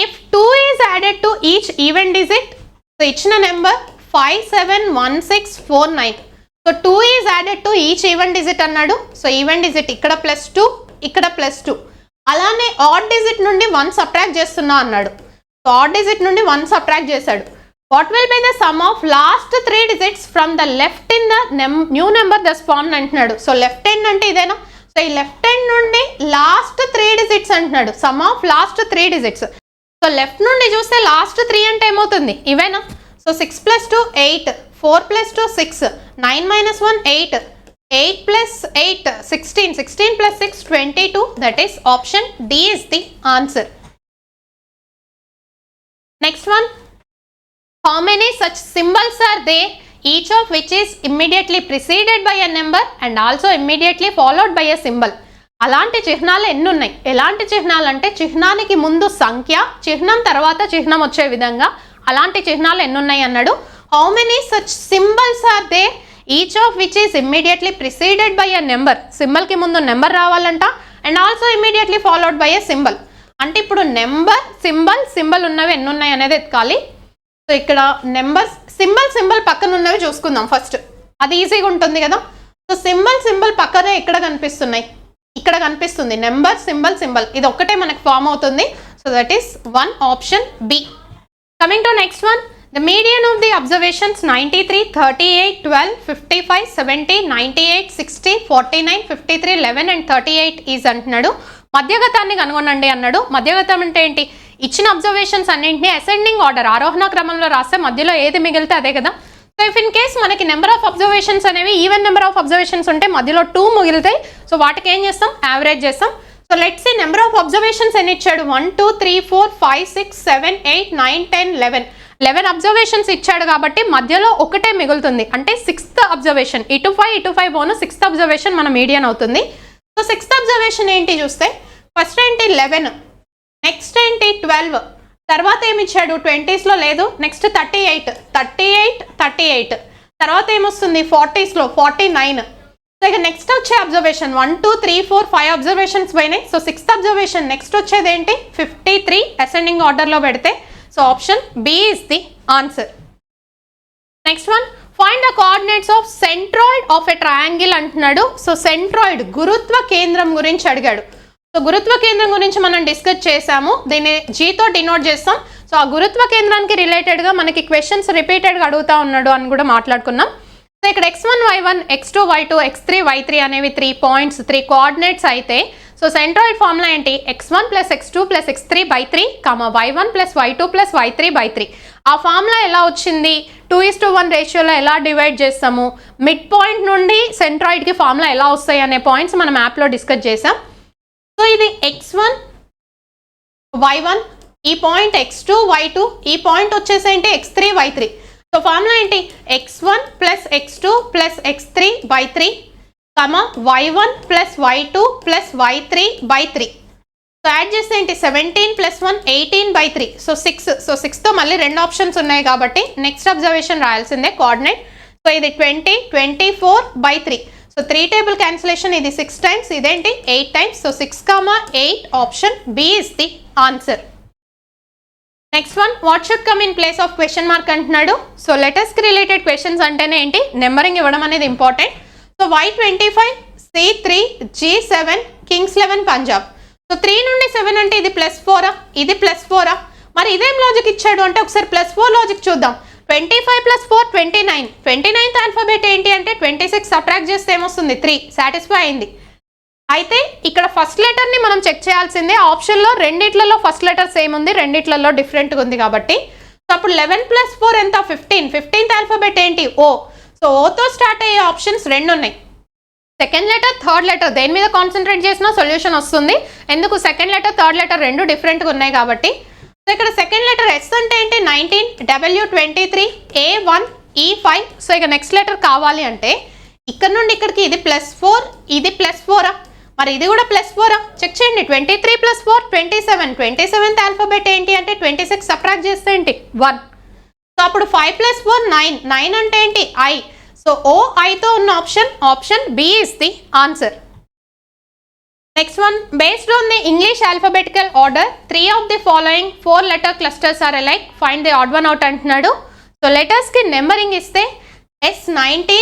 If 2 is added to each even digit, so ఇచ్చిన number 5 7 1 6 4 9. So 2 is added to each even digit అన్నాడు. సో ఈవెన్ డిజిట్ ఇక్కడ +2, ఇక్కడ +2. అలానే add digit నుండి 1 subtract చేస్తున్నా అన్నాడు. సో ఆడ్ డిజిట్ నుండి 1 సబ్ట్రాక్ట్ చేశాడు. What will be the sum of last 3 digits from the left in the new number thus formed అంటున్నాడు. సో లెఫ్ట్ హ్యాండ్ అంటే ఇదేనా. సో ఈ లెఫ్ట్ హ్యాండ్ నుండి లాస్ట్ 3 డిజిట్స్ అంటున్నాడు. Sum of last 3 digits. So left నుండి చూస్తే last 3 అంటే ఏమవుతుంది, ఇవేనా. So 6 + 2 8, 4 + 2 6, 9 - 1 8, 8 + 8 16, 16 + 6 22. That is option D is the answer. Next one, How many such symbols are there, each of which is immediately preceded by a number and also immediately followed by a symbol? అలాంటి చిహ్నాలు ఎన్ని ఉన్నాయి? ఎలాంటి చిహ్నాలు అంటే చిహ్నానికి ముందు సంఖ్య, చిహ్నం తర్వాత చిహ్నం వచ్చే విధంగా అలాంటి చిహ్నాలు ఎన్ని ఉన్నాయి అన్నాడు. How many such symbols are there, each of which is immediately preceded by a number. సింబల్కి ముందు నెంబర్ రావాలంట and also immediately followed by a symbol. అంటే ఇప్పుడు నెంబర్, సింబల్ ఉన్నవి ఎన్ని ఉన్నాయి అనేది ఎత్తుకాలి. సో ఇక్కడ నెంబర్, సింబల్ పక్కన ఉన్నవి చూసుకుందాం ఫస్ట్, అది ఈజీగా ఉంటుంది కదా. సో సింబల్ పక్కనే ఎక్కడ కనిపిస్తున్నాయి? ఇక్కడ కనిపిస్తుంది నెంబర్, సింబల్, ఇది ఒక్కటే మనకు ఫామ్ అవుతుంది. So that is 1 option B. Coming to next one, the median of the observations 93, 38, 12, 55, 70, 98, 60, 49, 53, 11 and 38 is అంటున్నాడు. మధ్యగతాన్ని కనుగొనండి అన్నాడు. మధ్యగతం అంటే ఏంటి? ఇచ్చిన అబ్జర్వేషన్స్ అన్నింటినీ అసెండింగ్ ఆర్డర్, ఆరోహణ క్రమంలో రాస్తే మధ్యలో ఏది మిగిలితే అదే కదా. సో ఇఫ్ ఇన్ కేస్ మనకి నెంబర్ ఆఫ్ అబ్జర్వేషన్స్ అనేవి ఈవెన్ నెంబర్ ఆఫ్ అబ్జర్వేషన్స్ ఉంటే మధ్యలో 2 మిగులుతాయి. సో వాటికి ఏం చేస్తాం? యావరేజ్ చేస్తాం. So let's see number of observations ఎన్ని ఇచ్చాడు? 1 2 3 4 5 6 7 8 9 10 11 అబ్జర్వేషన్స్ ఇచ్చాడు కాబట్టి మధ్యలో ఒకటే మిగులుతుంది. అంటే 6th అబ్జర్వేషన్, ఇటు 5 పోను 6th అబ్జర్వేషన్ మన మీడియన్ అవుతుంది. సో 6th అబ్జర్వేషన్ ఏంటి చూస్తే, ఫస్ట్ ఏంటి 11, నెక్స్ట్ ఏంటి 12, తర్వాత ఏమి ఇచ్చాడు 20sలో లేదు, నెక్స్ట్ 38, తర్వాత ఏమొస్తుంది 40sలో 49. సో ఇక నెక్స్ట్ వచ్చే అబ్జర్వేషన్ 1 2 3 4 5 అబ్జర్వేషన్స్ పోయినాయి. సో 6th అబ్జర్వేషన్ నెక్స్ట్ వచ్చేది ఏంటి 53 అసెండింగ్ ఆర్డర్లో పెడితే. So option B is the answer. Next one, find the coordinates of centroid of a triangle అంటున్నాడు. సో సెంట్రాయిడ్ గురుత్వ కేంద్రం గురించి అడిగాడు. సో గురుత్వ కేంద్రం గురించి మనం డిస్కస్ చేసాము, దీన్ని జీతో డినోట్ చేస్తాం. సో ఆ గురుత్వ కేంద్రానికి రిలేటెడ్గా మనకి క్వశ్చన్స్ రిపీటెడ్గా అడుగుతా ఉన్నాడు అని కూడా మాట్లాడుకున్నాం. సో ఇక్కడ x1 y1 x2 y2 x3 y3 అనేవి 3 పాయింట్స్, 3 కోఆర్డినేట్స్ అయితే సో సెంట్రాయిడ్ ఫార్ములా ఏంటి? x1 + x2 + x3 / 3, y1 + y2 + y3 / 3. ఆ ఫార్ములా ఎలా వచ్చింది? 2:1 రేషియోలో ఎలా డివైడ్ చేస్తాము, మిడ్ పాయింట్ నుండి సెంట్రాయిడ్కి ఫార్ములా ఎలా వస్తాయి అనే పాయింట్స్ మనం యాప్లో డిస్కస్ చేసాం. సో ఇది x1 y1, ఈ పాయింట్ x2 y2, ఈ పాయింట్ వచ్చేసి ఏంటి x3 y3. సో ఫార్ములా ఏంటి? x1 + x2 + x3 / 3, y1 + y2 + y3 / 3. So add చేస్తే ఏంటి 17 + 1 18/3. సో 6. సో 6తో మళ్ళీ 2 ఆప్షన్స్ ఉన్నాయి కాబట్టి నెక్స్ట్ అబ్జర్వేషన్ రాయాల్సిందే కోఆర్డినేట్. సో ఇది 20 24/3. సో 3 టేబుల్ క్యాన్సిలేషన్, ఇది 6 times, ఇదేంటి 8 times. So 6, 8 option B is the answer. Next one, what should come in place of question mark అంటున్నాడు. So లెటర్స్కి రిలేటెడ్ క్వశ్చన్స్ అంటేనే ఏంటి, నెంబరింగ్ ఇవ్వడం అనేది important. So y25 C3 G7 Kings 11 Punjab. సో 3 నుండి 7 అంటే ఇది +4, ఇది +4. మరి ఇదేం లాజిక్ ఇచ్చాడు అంటే ఒకసారి +4 లాజిక్ చూద్దాం. 25 + 4 29. 29th ఆల్ఫాబెట్ ఏంటి అంటే 26 సబ్ట్రాక్ట్ చేస్తే ఏమొస్తుంది 3. సాటిస్ఫై అయింది. అయితే ఇక్కడ ఫస్ట్ లెటర్ని మనం చెక్ చేయాల్సిందే. ఆప్షన్లో రెండిట్లలో ఫస్ట్ లెటర్ సేమ్ ఉంది, రెండిట్లలో డిఫరెంట్గా ఉంది కాబట్టి. సో అప్పుడు 11 + 4 ఎంత 15. 15th ఆల్ఫాబెట్ ఏంటి ఓ. సో ఓతో స్టార్ట్ అయ్యే ఆప్షన్స్ 2 ఉన్నాయి. సెకండ్ లెటర్, థర్డ్ లెటర్ దేని మీద కాన్సన్ట్రేట్ చేసినా సొల్యూషన్ వస్తుంది. ఎందుకు? సెకండ్ లెటర్, థర్డ్ లెటర్ 2 డిఫరెంట్గా ఉన్నాయి కాబట్టి. సో ఇక్కడ సెకండ్ లెటర్ ఎస్ అంటే ఏంటి 19, W 23, A 1, E 5. సో ఇక నెక్స్ట్ లెటర్ కావాలి అంటే ఇక్కడ నుండి ఇక్కడికి ఇది +4, ఇది +4. మరి ఇది కూడా +4. చెక్ చేయండి. 23 + 4 27. 27th ఆల్ఫాబెట్ ఏంటి అంటే 26 సబ్ట్రాక్ట్ చేస్తే ఏంటి 1. సో అప్పుడు 5 + 4 9. 9 అంటే ఏంటి I. సో ఓ ఐతో ఉన్న option B is the answer. Next one, based on the English alphabetical order 3 of the following 4 letter clusters are alike, find the odd one out అంటున్నాడు. సో లెటర్స్కి numbering ఇస్తే S19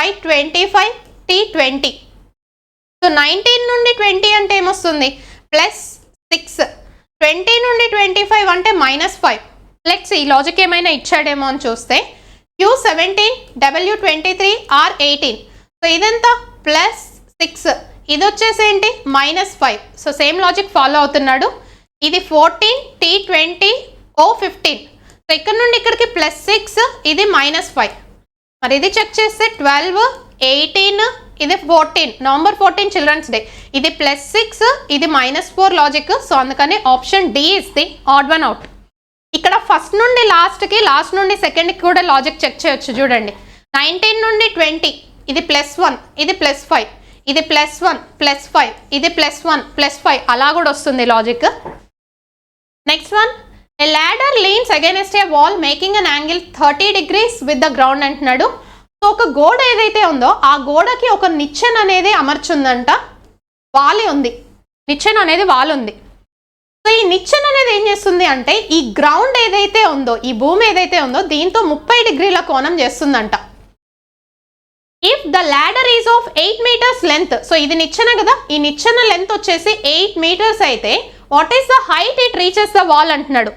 Y25 T20. So 19 నుండి 20 అంటే ఏమొస్తుంది +6. 20 నుండి 25 అంటే -5. Let's ఈ logic ఏమైనా ఇచ్చాడేమో అని చూస్తే Q17 W 23 R 18. సో ఇదంతా +6, ఇది వచ్చేసి ఏంటి -5. సో సేమ్ లాజిక్ ఫాలో అవుతున్నాడు. ఇది 14 T20 O 15. సో ఇక్కడ నుండి ఇక్కడికి +6, ఇది -5. మరి ఇది చెక్ చేస్తే 12 18, ఇది 14, నవంబర్ 14 చిల్డ్రన్స్ డే. ఇది +6, ఇది -4 లాజిక్. సో అందుకని option D is the odd one out. ఇక ఇక్కడ ఫస్ట్ నుండి లాస్ట్కి, లాస్ట్ నుండి సెకండ్కి కూడా లాజిక్ చెక్ చేయొచ్చు. చూడండి 19 నుండి 20 ఇది +1, ఇది +5, ఇది +1 +5, ఇది +1 +5 అలా కూడా వస్తుంది logic. Next one, a ladder leans against a wall making an angle 30 degrees with the ground అంటున్నాడు. సో ఒక గోడ ఏదైతే ఉందో ఆ గోడకి ఒక నిచ్చెన అనేది అమర్చుందంట, వాల్ ఉంది, నిచ్చెన అనేది వాల్ ఉంది. సో ఈ నిచ్చెన అనేది ఏం చేస్తుంది అంటే ఈ గ్రౌండ్ ఏదైతే ఉందో, ఈ భూమి ఏదైతే ఉందో దీంతో 30 డిగ్రీల కోణం చేస్తుందంట. If the ladder is of 8 meters length, so ఇది నిచ్చెన కదా, ఈ నిచ్చెన లెంత్ వచ్చేసి 8 meters అయితే what is the height it reaches the wall అంటున్నాడు.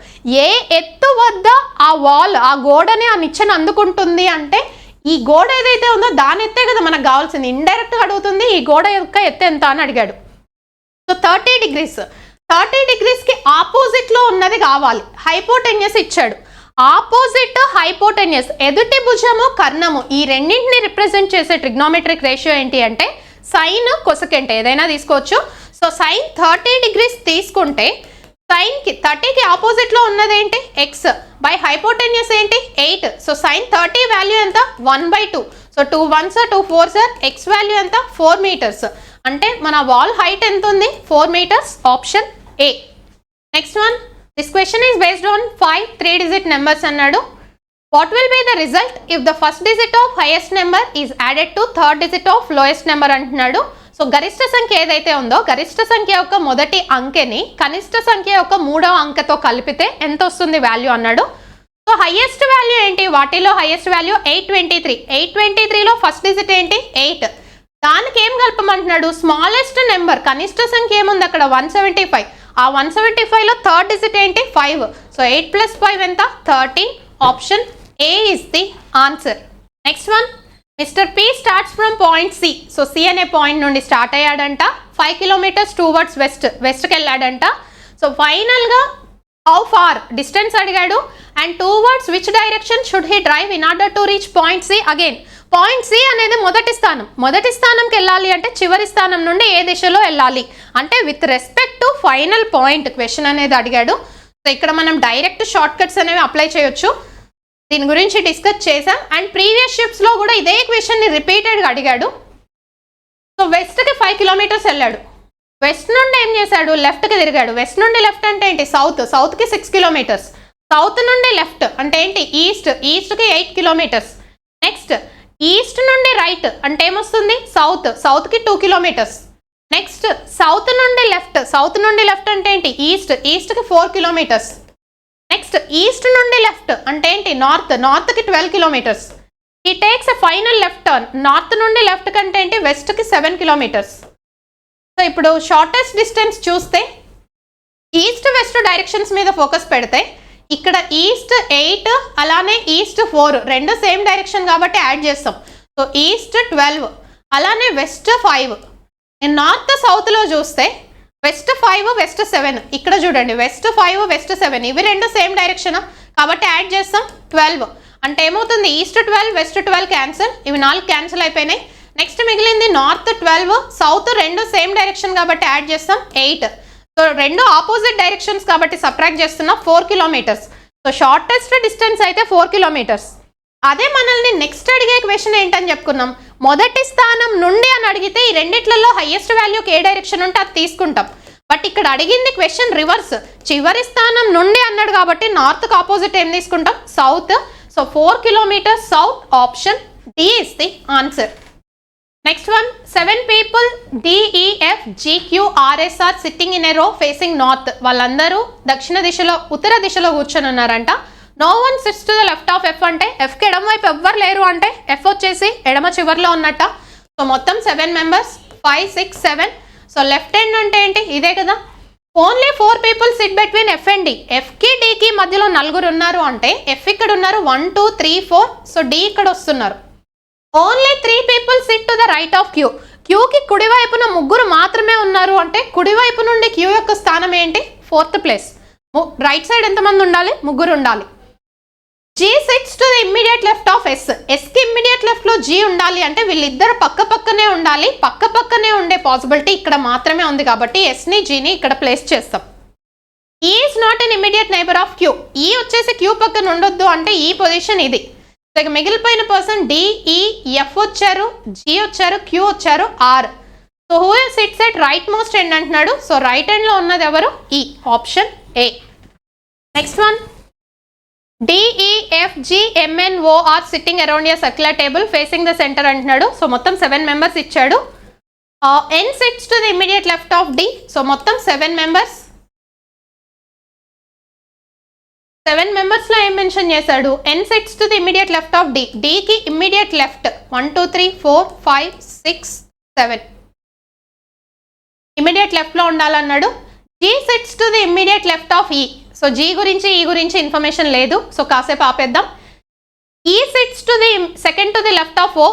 ఏ ఎత్తు వద్ద ఆ వాల్, ఆ గోడని ఆ నిచ్చెన అందుకుంటుంది అంటే ఈ గోడ ఏదైతే ఉందో దాని ఎత్తే కదా మనకు కావాల్సింది. ఇండైరెక్ట్గా అడుగుతుంది ఈ గోడ యొక్క ఎత్తు ఎంత అని అడిగాడు. సో 30 degrees, 30 degreesకి ఆపోజిట్లో ఉన్నది కావాలి. హైపోటెన్యూస్ ఇచ్చాడు. ఆపోజిట్ హైపోటెన్యూస్, ఎదుటి భుజము కర్ణము, ఈ రెండింటిని రిప్రజెంట్ చేసే ట్రిగ్నోమెట్రిక్ రేషియో ఏంటి అంటే సైన్ కొసెకెంట్ ఏదైనా తీసుకోవచ్చు. సో సైన్ 30 degrees తీసుకుంటే సైన్కి 30కి ఆపోజిట్లో ఉన్నది ఏంటి ఎక్స్, బై హైపోటెన్యూస్ ఏంటి 8. సో సైన్ 30 వాల్యూ ఎంత 1/2. So 2 1s 2 4s, X value ఎంత 4 meters. అంటే మన వాల్ హైట్ ఎంత ఉంది 4 meters, option A. Next one, this question is based on 5 3-digit numbers అన్నాడు. What will be the result if the first digit of highest number is added to third digit of lowest number అంటున్నాడు. So గరిష్ట సంఖ్య ఏదైతే ఉందో గరిష్ట సంఖ్య యొక్క మొదటి అంకెని కనిష్ట సంఖ్య యొక్క మూడవ అంకెతో కలిపితే ఎంత వస్తుంది వాల్యూ అన్నాడు. సో హైయెస్ట్ వాల్యూ ఏంటి, వాటిలో హైయెస్ట్ వాల్యూ 823. 823లో ఫస్ట్ డిజిట్ ఏంటి 8, దానికి ఏం కలపమంటున్నాడు స్మాలెస్ట్ నెంబర్, కనిష్ట సంఖ్య ఏముంది అక్కడ 175. ఆ 175లో థర్డ్ డిజిట్ ఏంటి 5. సో 8 + 5 ఎంత 13, option A is the answer. Next one, mister P starts from point C. So C అనే పాయింట్ నుండి స్టార్ట్ అయ్యాడంట, 5 kilometers towards వెస్ట్కి వెళ్ళాడంట. సో ఫైనల్గా హౌ ఫార్ డిస్టెన్స్ అడిగాడు and towards which direction should he drive in order to reach point C. Again point C అనేది మొదటి స్థానం, మొదటి స్థానంకి వెళ్ళాలి అంటే చివరి స్థానం నుండి ఏ దిశలో వెళ్ళాలి అంటే with respect to final point question అనేది అడిగాడు. సో ఇక్కడ మనం డైరెక్ట్ షార్ట్ కట్స్ అనేవి అప్లై చేయొచ్చు, దీని గురించి డిస్కస్ చేసాం. అండ్ ప్రీవియస్ షిప్స్లో కూడా ఇదే క్వశ్చన్ని రిపీటెడ్గా అడిగాడు. సో వెస్ట్కి 5 kilometers వెళ్ళాడు, వెస్ట్ నుండి ఏం చేశాడు లెఫ్ట్కి తిరిగాడు. వెస్ట్ నుండి లెఫ్ట్ అంటే ఏంటి సౌత్, సౌత్కి 6 kilometers. సౌత్ నుండి లెఫ్ట్ అంటే ఏంటి ఈస్ట్, ఈస్ట్కి 8 kilometers. నెక్స్ట్ ఈస్ట్ నుండి రైట్ అంటే ఏమొస్తుంది సౌత్, సౌత్కి 2 kilometers. నెక్స్ట్ సౌత్ నుండి లెఫ్ట్, సౌత్ నుండి లెఫ్ట్ అంటే ఏంటి ఈస్ట్, ఈస్ట్కి 4 kilometers. నెక్స్ట్ ఈస్ట్ నుండి లెఫ్ట్ అంటే ఏంటి నార్త్, నార్త్కి 12 kilometers. ఈ takes a final left turn, north నుండి లెఫ్ట్ కంటే ఏంటి వెస్ట్కి 7 kilometers. సో ఇప్పుడు షార్టెస్ట్ డిస్టెన్స్ చూస్తే ఈస్ట్ వెస్ట్ డైరెక్షన్స్ మీద ఫోకస్ పెడితే ఇక్కడ ఈస్ట్ 8 అలానే ఈస్ట్ 4 రెండు సేమ్ డైరెక్షన్ కాబట్టి యాడ్ చేస్తాం. సో ఈస్ట్ 12 అలానే వెస్ట్ 5. నార్త్ సౌత్లో చూస్తే వెస్ట్ 5 వెస్ట్ 7, ఇక్కడ చూడండి వెస్ట్ 5 వెస్ట్ 7 ఇవి రెండు సేమ్ డైరెక్షన్ కాబట్టి యాడ్ చేస్తాం 12. అంటే ఏమవుతుంది ఈస్ట్ 12 వెస్ట్ 12 క్యాన్సిల్, ఇవి 4 క్యాన్సిల్ అయిపోయినాయి. నెక్స్ట్ మిగిలింది నార్త్ 12 సౌత్ రెండు సేమ్ డైరెక్షన్ కాబట్టి యాడ్ చేస్తాం 8. సో రెండు ఆపోజిట్ డైరెక్షన్స్ కాబట్టి సబ్ట్రాక్ట్ చేస్తున్నాం 4 kilometers. సో షార్టెస్ట్ డిస్టెన్స్ అయితే 4 kilometers. అదే మనల్ని నెక్స్ట్ అడిగే క్వశ్చన్ ఏంటని చెప్పుకున్నాం మొదటి స్థానం నుండి అని అడిగితే ఈ రెండిట్లలో హైయెస్ట్ వాల్యూకి ఏ డైరెక్షన్ ఉంటే అది తీసుకుంటాం. బట్ ఇక్కడ అడిగింది క్వశ్చన్ రివర్స్, చివరి స్థానం నుండి అన్నాడు కాబట్టి నార్త్కి ఆపోజిట్ ఏం తీసుకుంటాం south. So 4 kilometers south, option D is the answer. Next one, 7 people DEF GQRS are sitting in a row facing north. వాళ్ళందరూ దక్షిణ దిశలో ఉత్తర దిశలో కూర్చొని ఉన్నారంట. No one sits to the left of F అంటే ఎఫ్కి ఎడమ వైపు ఎవ్వరు లేరు అంటే ఎఫ్ వచ్చేసి ఎడమ చివరిలో ఉన్నట్ట. సో మొత్తం 7 members 5 6 7. సో లెఫ్ట్ హ్యాండ్ అంటే ఏంటి ఇదే కదా. Only 4 people sit between F and D, ఎఫ్కి డికి మధ్యలో 4 ఉన్నారు అంటే ఎఫ్ ఇక్కడ ఉన్నారు 1 2 3 4. సో డి ఇక్కడ వస్తున్నారు. Only 3 people sit to the right of Q, క్యూకి కుడివైపున 3 మాత్రమే ఉన్నారు అంటే కుడివైపు నుండి క్యూ యొక్క స్థానం ఏంటి 4th place. రైట్ సైడ్ ఎంతమంది ఉండాలి 3 ఉండాలి. G sits to the immediate left of S, ఎస్కి ఇమ్మీడియట్ లెఫ్ట్లో జీ ఉండాలి అంటే వీళ్ళిద్దరు పక్క పక్కనే ఉండాలి. పక్క పక్కనే ఉండే పాసిబిలిటీ ఇక్కడ మాత్రమే ఉంది కాబట్టి ఎస్ని జీని ఇక్కడ ప్లేస్ చేస్తాం. Is not an immediate neighbour of Q. ఈ వచ్చేసి క్యూ పక్కన ఉండొద్దు అంటే ఈ పొజిషన్ ఇది. సో ఇక మిగిలిపోయిన పర్సన్ డి, ఈ, ఎఫ్ వచ్చారు, జి వచ్చారు, క్యూ వచ్చారు, R. So who sits at rightmost end అంటున్నాడు. సో రైట్ ఎండ్ లో ఉన్నది ఎవరు? E, option A. Next one, DEFGMNO are sitting around a circular table facing the centre అంటున్నాడు. So మొత్తం 7 members ఇచ్చాడు. N sits to the immediate left of D. So మొత్తం 7 members. 7 members లో ఏం mention చేశాడు? N sits to the immediate left of D. D కి immediate left 1 2 3 4 5 6 7 immediate left లో ఉండాలన్నాడు. G sits to the immediate left of E. So G గురించి ఈ గురించి information లేదు. సో కాసేపు ఆపేద్దాం. E sits to the second to the left of O.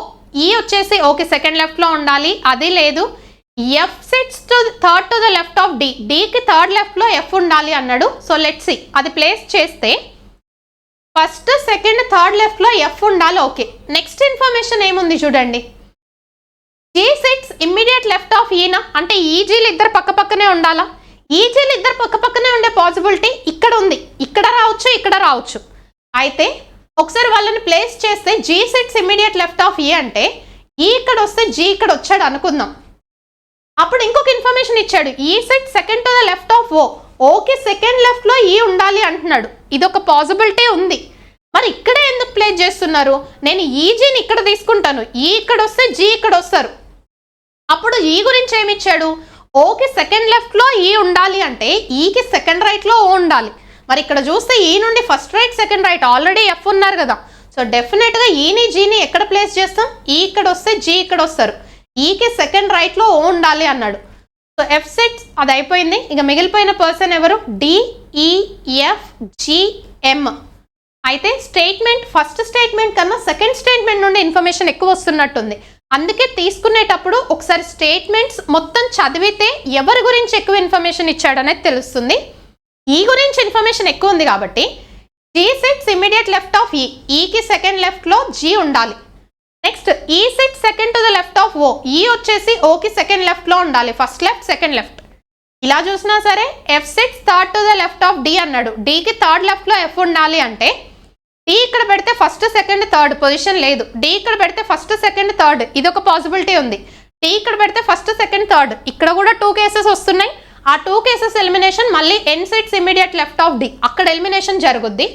E వచ్చేసి okay second left లో ఉండాలి, అది లేదు. F sits to third to the left of D. D కి థర్డ్ లెఫ్ట్ లో F ఉండాలి అన్నాడు. సో లెట్స్ సి, అది ప్లేస్ చేస్తే ఫస్ట్ సెకండ్ థర్డ్ లెఫ్ట్ లో F ఉండాలి. ఓకే, నెక్స్ట్ ఇన్ఫర్మేషన్ ఏముంది చూడండి. G sits immediate left of ఈనా అంటే ఈజీలు ఇద్దరు పక్క పక్కనే ఉండాలా? ఈజీలు ఇద్దరు పక్క పక్కనే ఉండే పాసిబిలిటీ ఇక్కడ ఉంది, ఇక్కడ రావచ్చు, ఇక్కడ రావచ్చు. అయితే ఒకసారి వాళ్ళని ప్లేస్ చేస్తే G sits immediate left of E అంటే E ఇక్కడ వస్తే G ఇక్కడ వచ్చాడు అనుకుందాం. అప్పుడు ఇంకొక ఇన్ఫర్మేషన్ ఇచ్చాడు, E sits second to the left of O. Okay second left లో E ఉండాలి అంటున్నాడు. ఇది ఒక పాసిబిలిటీ ఉంది. మరి ఇక్కడే ఎందుకు ప్లేస్ చేస్తున్నారు? నేను ఈజీని ఇక్కడ తీసుకుంటాను, E ఇక్కడ వస్తే G ఇక్కడ వస్తారు. అప్పుడు E గురించి ఏమి ఇచ్చాడు? ఓకే సెకండ్ లెఫ్ట్ లో E ఉండాలి అంటే ఈకి సెకండ్ రైట్ లో O ఉండాలి. మరి ఇక్కడ చూస్తే ఈ నుండి first right second right already F ఉన్నారు కదా. సో డెఫినెట్ గా ఈని జీని ఎక్కడ ప్లేస్ చేస్తాం? ఈ ఇక్కడ వస్తే G ఇక్కడ వస్తారు. ఈకి సెకండ్ రైట్ లో O ఉండాలి అన్నాడు. సో F sits అది అయిపోయింది. ఇక మిగిలిపోయిన పర్సన్ ఎవరు? DEFGM. అయితే స్టేట్మెంట్ ఫస్ట్ స్టేట్మెంట్ కన్నా సెకండ్ స్టేట్మెంట్ నుండి ఇన్ఫర్మేషన్ ఎక్కువ వస్తున్నట్టుంది. అందుకే తీసుకునేటప్పుడు ఒకసారి స్టేట్మెంట్స్ మొత్తం చదివితే ఎవరి గురించి ఎక్కువ ఇన్ఫర్మేషన్ ఇచ్చాడనేది తెలుస్తుంది. ఈ గురించి ఇన్ఫర్మేషన్ ఎక్కువ ఉంది కాబట్టి G sits immediate left of E. ఈకి సెకండ్ లెఫ్ట్ లో G ఉండాలి. Next E sits second to the left of O. E వచ్చేసి Oకి సెకండ్ లెఫ్ట్ లో ఉండాలి, ఫస్ట్ లెఫ్ట్ సెకండ్ లెఫ్ట్. ఇలా చూసినా సరే F sits third to the left of D అన్నాడు. Dకి థర్డ్ లెఫ్ట్ లో F ఉండాలి అంటే D ఇక్కడ పెడితే ఫస్ట్ సెకండ్ థర్డ్ పొజిషన్ లేదు. D ఇక్కడ పెడితే ఫస్ట్ సెకండ్ థర్డ్, ఇది ఒక పాసిబిలిటీ ఉంది. D ఇక్కడ పెడితే ఫస్ట్ సెకండ్ థర్డ్, ఇక్కడ కూడా 2 కేసెస్ వస్తున్నాయి. ఆ 2 కేసెస్ ఎలిమినేషన్ మళ్ళీ N sits immediate left of D, అక్కడ ఎలిమినేషన్ జరుగుద్ది.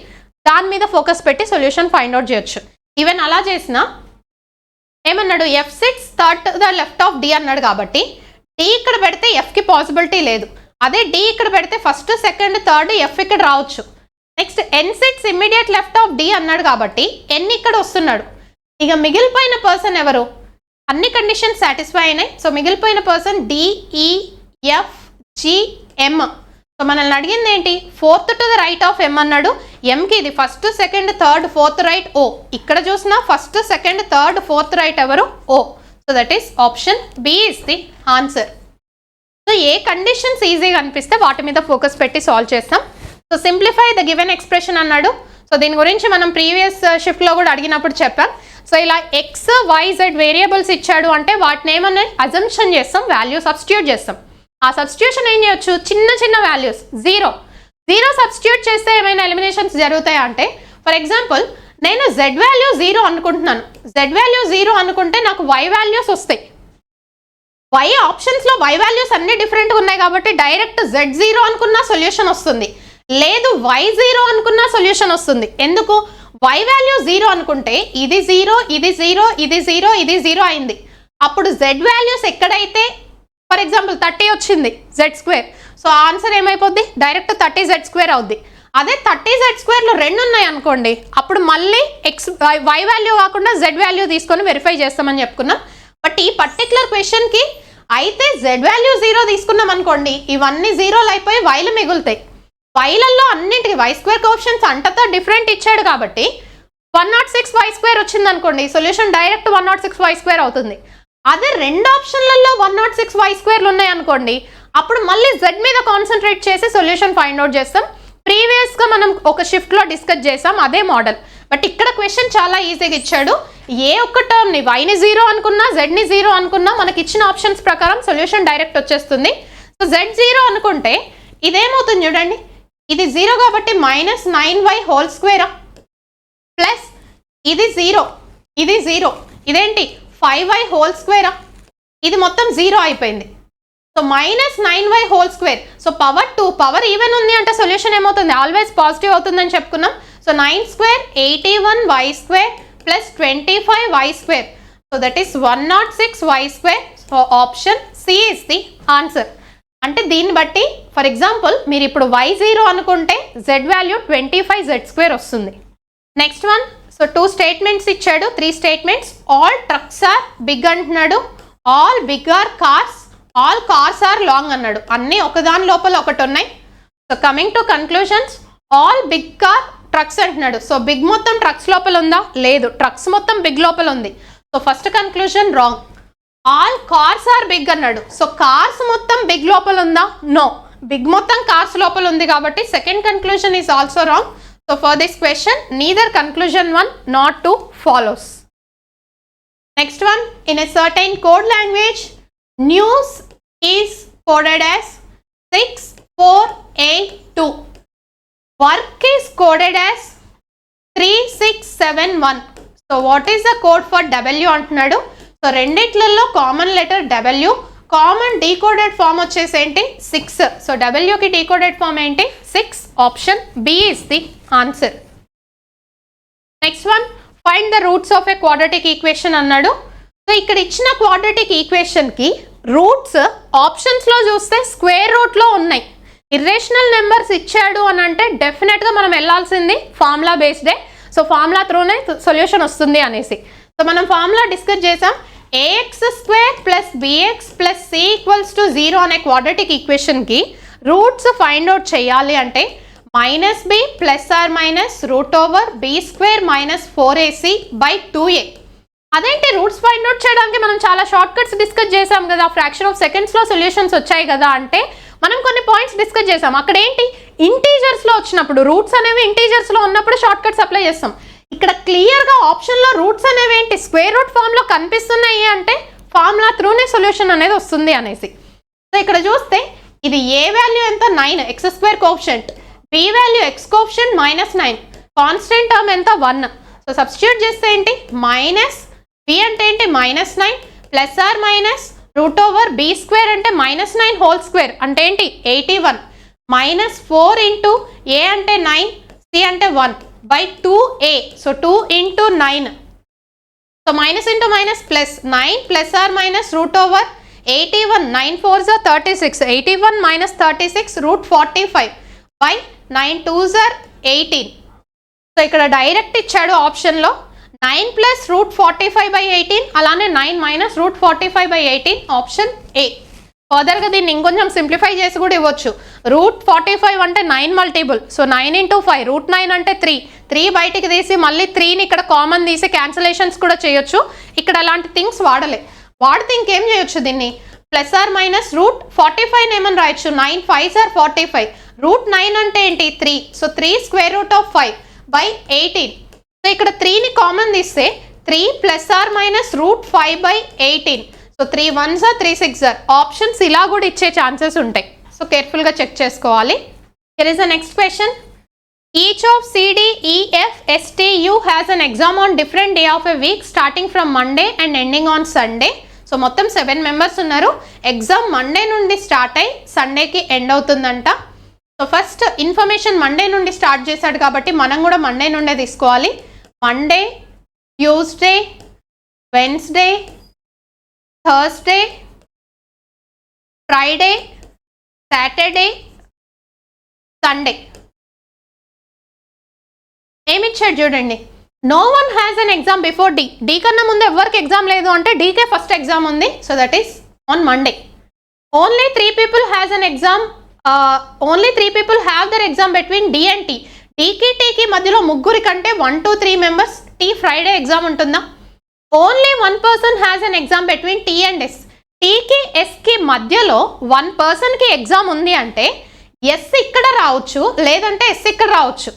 దాని మీద ఫోకస్ పెట్టి సొల్యూషన్ ఫైండ్ అవుట్ చేయొచ్చు. ఈవెన్ అలా చేసినా ఏమన్నాడు? F sits third to the left of D అన్నాడు కాబట్టి D ఇక్కడ పెడితే F కి పాసిబిలిటీ లేదు. అదే D ఇక్కడ పెడితే ఫస్ట్ సెకండ్ థర్డ్ F ఇక్కడ రావచ్చు. Next N sits immediate left of D అన్నాడు కాబట్టి N ఇక్కడ వస్తున్నాడు. ఇక మిగిలిపోయిన పర్సన్ ఎవరు? అన్ని కండిషన్స్ సాటిస్ఫై అయినాయి. సో మిగిలిపోయిన పర్సన్ DEFGM. సో మనల్ని అడిగింది ఏంటి? Fourth to the right of M అన్నాడు. Mకి ఇది first second third fourth right O. ఇక్కడ చూసినా first second third fourth right ఎవరు? O. So that is option B is the answer. So A conditions ఈజీగా అనిపిస్తే వాటి మీద ఫోకస్ పెట్టి సాల్వ్ చేస్తాం. So simplify the given expression అన్నాడు. సో దీని గురించి మనం ప్రీవియస్ షిఫ్ట్లో కూడా అడిగినప్పుడు చెప్పాం. సో ఇలా ఎక్స్ వై జెడ్ వేరియబుల్స్ ఇచ్చాడు అంటే వాటిని ఏమన్నా అజంప్షన్ చేస్తాం, వాల్యూ సబ్స్టిట్యూట్ చేస్తాం. ఆ సబ్స్టిట్యూషన్ ఏం చేయొచ్చు? చిన్న చిన్న వాల్యూస్, జీరో సబ్స్టిట్యూట్ చేస్తే ఏమైనా ఎలిమినేషన్స్ జరుగుతాయా అంటే, ఫర్ ఎగ్జాంపుల్ నేను జెడ్ వాల్యూ 0 అనుకుంటున్నాను. జెడ్ వాల్యూ 0 అనుకుంటే నాకు వై వాల్యూస్ వస్తాయి. వై ఆప్షన్స్ లో వై వాల్యూస్ అన్ని డిఫరెంట్గా ఉన్నాయి కాబట్టి డైరెక్ట్ Z0 అనుకున్న సొల్యూషన్ వస్తుంది, లేదు Y0 అనుకున్న సొల్యూషన్ వస్తుంది. ఎందుకు? Y వాల్యూ 0 అనుకుంటే ఇది 0 ఇది 0 ఇది 0 ఇది 0 అయింది. అప్పుడు Z వాల్యూస్ ఎక్కడైతే ఫర్ ఎగ్జాంపుల్ 30 వచ్చింది Z², so answer ఏమైపోద్ది? Direct 30Z² అవుద్ది. అదే 30Z² లో 2 ఉన్నాయి అనుకోండి, అప్పుడు మళ్ళీ Y వాల్యూ కాకుండా Z వాల్యూ తీసుకొని వెరిఫై చేస్తామని చెప్పుకున్నాం. బట్ ఈ పర్టికులర్ క్వశ్చన్కి అయితే Z వాల్యూ 0 తీసుకున్నాం అనుకోండి, ఇవన్నీ 0లు అయిపోయి వైలు మిగులుతాయి. వైలలో అన్నింటికి Y² కోఎఫిషియెంట్స్ అంతతో డిఫరెంట్ ఇచ్చాడు కాబట్టి 106Y² వచ్చింది అనుకోండి, సొల్యూషన్ డైరెక్ట్ 106Y² అవుతుంది. అదే రెండు ఆప్షన్లలో 106Y² ఉన్నాయి అనుకోండి, అప్పుడు మళ్ళీ Z మీద కాన్సన్ట్రేట్ చేసి సొల్యూషన్ ఫైండ్ అవుట్ చేస్తాం. ప్రీవియస్గా మనం ఒక షిఫ్ట్లో డిస్కస్ చేసాం అదే మోడల్. బట్ ఇక్కడ క్వశ్చన్ చాలా ఈజీగా ఇచ్చాడు. ఏ ఒక్క టర్మ్ని వైని 0 అనుకున్నా జెడ్ని 0 అనుకున్నా మనకి ఇచ్చిన ఆప్షన్స్ ప్రకారం సొల్యూషన్ డైరెక్ట్ వచ్చేస్తుంది. సో Z0 అనుకుంటే ఇదేమవుతుంది చూడండి, ఇది 0 కాబట్టి -9y హోల్ స్క్వేరా ప్లస్ ఇది 0 ఇది 0 ఇదేంటి 5y హోల్ స్క్వేరా ఇది మొత్తం 0 అయిపోయింది. So -9y whole square. So power 2 power even ఉంది అంటే సొల్యూషన్ ఏమవుతుంది ఆల్వేస్ పాజిటివ్ అవుతుందని చెప్పుకున్నాం. So 9 square 81y square plus 25y square. So that is 106y square. So option C is the answer. అంటే దీన్ని బట్టి ఫర్ ఎగ్జాంపుల్ మీరు ఇప్పుడు y0 అనుకుంటే z వాల్యూ 25z స్క్వేర్ వస్తుంది. Next one. సో 2 స్టేట్మెంట్స్ ఇచ్చాడు, 3 statements. All trucks are big అంటున్నాడు, all big are cars, all cars are long అన్నాడు. అన్నీ ఒకదాని లోపల ఒకటి ఉన్నాయి. So coming to conclusions, all big car trucks అంటున్నాడు. సో బిగ్ మొత్తం ట్రక్స్ లోపల ఉందా? లేదు, ట్రక్స్ మొత్తం బిగ్ లోపల ఉంది. So first conclusion wrong. All cars are big అన్నాడు. సో కార్స్ మొత్తం బిగ్ లోపల ఉందా? నో, బిగ్ మొత్తం కార్స్ లోపల ఉంది కాబట్టి second conclusion is also wrong. So for this question neither conclusion 1 not 2 follows. Next one, in a certain code language, news is coded as 6482. Work is coded as 3671. So what is the code for W అంటున్నాడు. So రెండిట్లలో common letter W, common decoded form వచ్చేసి ఏంటి 6. So W కి decoded form ఏంటి 6. Option B is the answer. Next one, find the roots of a quadratic equation అన్నాడు. So ఇక్కడ ఇచ్చిన quadratic ఈక్వేషన్కి రూట్స్ ఆప్షన్స్లో చూస్తే స్క్వేర్ రూట్లో ఉన్నాయి. ఇర్రేషనల్ నెంబర్స్ ఇచ్చాడు అని అంటే డెఫినెట్గా మనం వెళ్ళాల్సింది ఫార్ములా బేస్డే. సో ఫార్ములా త్రూనే సొల్యూషన్ వస్తుంది అనేసి. సో మనం ఫార్ములా డిస్కస్ చేసాం. A x square plus b x plus c equals to 0 అనే క్వాడ్రాటిక్ ఈక్వేషన్కి రూట్స్ ఫైండ్ అవుట్ చేయాలి అంటే -b plus or minus root over b square minus 4ac by 2a. అదేంటి రూట్స్ ఫైండ్ అవుట్ చేయడానికి మనం చాలా షార్ట్ కట్స్ డిస్కస్ చేసాం కదా, ఫ్రాక్షన్ ఆఫ్ సెకండ్స్లో సొల్యూషన్స్ వచ్చాయి కదా అంటే మనం కొన్ని పాయింట్స్ డిస్కస్ చేసాం. అక్కడ ఏంటి ఇంటీజర్స్లో వచ్చినప్పుడు రూట్స్ అనేవి ఇంటీజర్స్లో ఉన్నప్పుడు షార్ట్ కట్స్ అప్లై చేస్తాం. ఇక్కడ క్లియర్గా ఆప్షన్లో రూట్స్ అనేవి ఏంటి స్క్వేర్ రూట్ ఫామ్లో కనిపిస్తున్నాయి అంటే ఫార్ములా త్రూనే సొల్యూషన్ అనేది వస్తుంది అనేసి. సో ఇక్కడ చూస్తే ఇది ఏ వాల్యూ ఎంత 9 x square coefficient, b value x coefficient -9, constant term ఎంత 1. సో సబ్స్టిట్యూట్ చేస్తే ఏంటి మైనస్ బి అంటే ఏంటి -9 plus or minus root over b square అంటే -9 హోల్ స్క్వేర్ అంటే ఏంటి 81 -4 ఇంటూ ఏ అంటే 9 సి అంటే 1 by 2a. So 2 into 9. So minus into minus plus 9 plus or minus root over 81 9 4s are 36 81 minus 36 root 45 by 9 2s are 18. So ఇక్కడ direct ఇచ్చాడు ఆప్షన్లో 9 plus root 45 by 18, అలానే 9 minus root 45 by 18 option A. ఫర్దర్గా దీన్ని ఇంకొంచెం simplify చేసి కూడా ఇవ్వచ్చు. రూట్ 45 అంటే 9 మల్టిపుల్, సో 9 ఇంటూ 5 రూట్ 9 అంటే 3 బయటికి తీసి మళ్ళీ 3ని ఇక్కడ కామన్ తీసి క్యాన్సిలేషన్స్ కూడా చేయొచ్చు. ఇక్కడ అలాంటి థింగ్స్ వాడితే ఇంకేం చేయొచ్చు, దీన్ని ప్లస్ ఆర్ మైనస్ రూట్ 45 ఏమని రాయొచ్చు 9 5s are 45. రూట్ 9 అంటే ఏంటి 3, so 3 square root of 5 by 18. So ఇక్కడ 3ని కామన్ తీస్తే 3 plus or minus root 5 by 18. So 3 1s are 3 6s are. Options ఇలా కూడా ఇచ్చే ఛాన్సెస్ ఉంటాయి. సో కేర్ఫుల్గా చెక్ చేసుకోవాలి. Here is the next question. Each of CDEFSTU has an exam on different day of a week starting from Monday and ending on Sunday. So మొత్తం 7 members ఉన్నారు. Exam Monday నుండి start అయ్యి సండేకి end అవుతుందంట. So first information Monday నుండి start చేశాడు కాబట్టి మనం కూడా మండే నుండే తీసుకోవాలి. Monday, Tuesday, Wednesday, Thursday, Friday, Saturday, Sunday. ఏమిచ్చాడు చూడండి. No one has an exam before D కన్నా ముందు ఎవరికి ఎగ్జామ్ లేదు అంటే డీకే ఫస్ట్ ఎగ్జామ్ ఉంది. So that is on Monday. Only 3 people has an exam, only 3 people have their exam between D and T. డీకి టీకి మధ్యలో ముగ్గురి కంటే 1 to 3 members T Friday exam ఉంటుందా? Only 1 person has an exam between T and S. టీకి ఎస్కి మధ్యలో 1 personకి exam ఉంది అంటే ఎస్ ఇక్కడ రావచ్చు, లేదంటే ఎస్ ఇక్కడ రావచ్చు.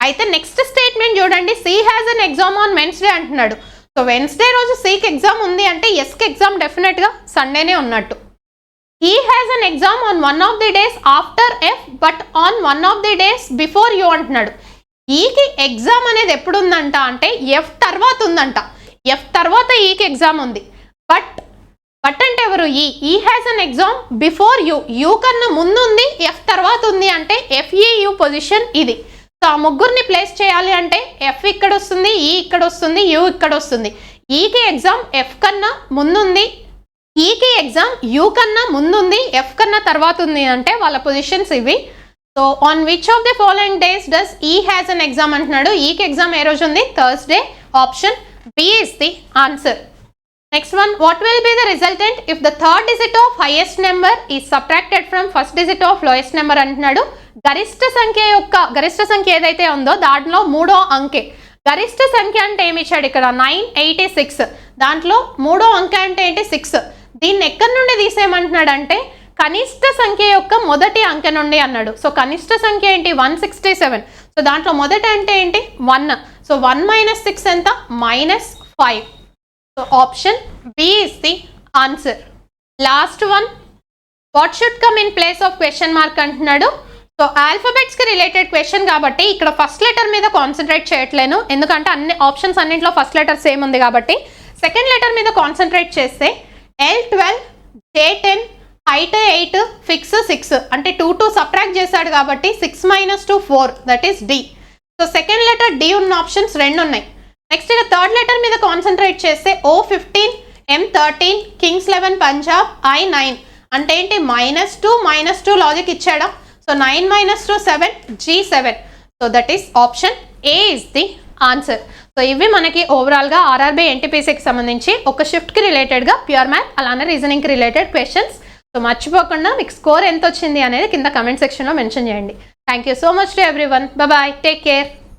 అయితే నెక్స్ట్ స్టేట్మెంట్ చూడండి. C has an exam on Wednesday అంటున్నాడు. సో వెన్స్డే రోజు సికి ఎగ్జామ్ ఉంది అంటే ఎస్కి ఎగ్జామ్ డెఫినెట్గా సండేనే ఉన్నట్టు. he has an exam on one of the days after F but on one of the days before U అంటున్నాడు. ఈకి ఎగ్జామ్ అనేది ఎప్పుడు ఉందంట అంటే ఎఫ్ తర్వాత ఉందంట. ఎఫ్ తర్వాత ఈకి ఎగ్జామ్ ఉంది. బట్ అంటే ఎవరు? ఈ has an exam before you కన్నా ముందు ఉంది, ఎఫ్ తర్వాత ఉంది అంటే ఎఫ్ఈయు పొజిషన్ ఇది. సో ఆ ముగ్గురిని ప్లేస్ చేయాలి అంటే ఎఫ్ ఇక్కడ వస్తుంది, ఈ ఇక్కడ వస్తుంది, యూ ఇక్కడ వస్తుంది. ఈకి ఎగ్జామ్ ఎఫ్ కన్నా ముందుంది, ఈకి ఎగ్జామ్ యూ కన్నా ముందుంది, ఎఫ్ కన్నా తర్వాత ఉంది అంటే వాళ్ళ పొజిషన్స్ ఇవి. So on which of the following days does E has an exam అంటున్నాడు. ఈకి ఎగ్జామ్ ఏ రోజు ఉంది? Thursday. Option B is the answer. Next one, what will be the resultant if the third digit of highest number is subtracted from first digit of lowest number అంటున్నాడు. గరిష్ట సంఖ్య ఏదైతే ఉందో దాంట్లో మూడో అంకె. గరిష్ట సంఖ్య అంటే ఏమి ఇచ్చాడు ఇక్కడ? 986. దాంట్లో మూడో అంకె అంటే ఏంటి? 6. దీన్ని ఎక్కడి నుండి తీసేయమంటున్నాడు అంటే కనిష్ట సంఖ్య యొక్క మొదటి అంకె నుండి అన్నాడు. సో కనిష్ట సంఖ్య ఏంటి? 167. సో దాంట్లో మొదటి అంటే ఏంటి? 1. సో 1 - 6 ఎంత? -5. So option B is the answer. Last one, what should come in place of question mark అంటున్నాడు. సో ఆల్ఫాబెట్స్ కి రిలేటెడ్ క్వశ్చన్ కాబట్టి ఇక్కడ ఫస్ట్ లెటర్ మీద కాన్సన్ట్రేట్ చేయట్లేను, ఎందుకంటే అన్ని ఆప్షన్స్ అన్నింటిలో ఫస్ట్ లెటర్ సేమ్ ఉంది కాబట్టి. సెకండ్ లెటర్ మీద కాన్సన్ట్రేట్ చేస్తే L12, J10, హైట్ 8, ఫిక్స్ 6 అంటే 2 సబ్ట్రాక్ట్ చేశాడు కాబట్టి 6 - 2 4, that is D. So second letter D ఉన్న ఆప్షన్స్ 2 ఉన్నాయి. నెక్స్ట్ ఇక థర్డ్ లెటర్ మీద కాన్సన్ట్రేట్ చేస్తే O15, M13, Kings 11 Punjab, I9 అంటే ఏంటి? -2 లాజిక్ ఇచ్చాడా? So 9 - 2 7, G7. So that is option A is the answer. So ఇవి మనకి ఓవరాల్గా ఆర్ఆర్బీ ఎన్టీపీసీకి సంబంధించి ఒక షిఫ్ట్కి రిలేటెడ్గా ప్యూర్ మ్యాథ్ అలానే రీజనింగ్కి రిలేటెడ్ క్వశ్చన్స్. సో మర్చిపోకుండా మీకు స్కోర్ ఎంత వచ్చింది అనేది కింద కమెంట్ సెక్షన్లో మెన్షన్ చేయండి. Thank you so much to everyone. Bye, take care.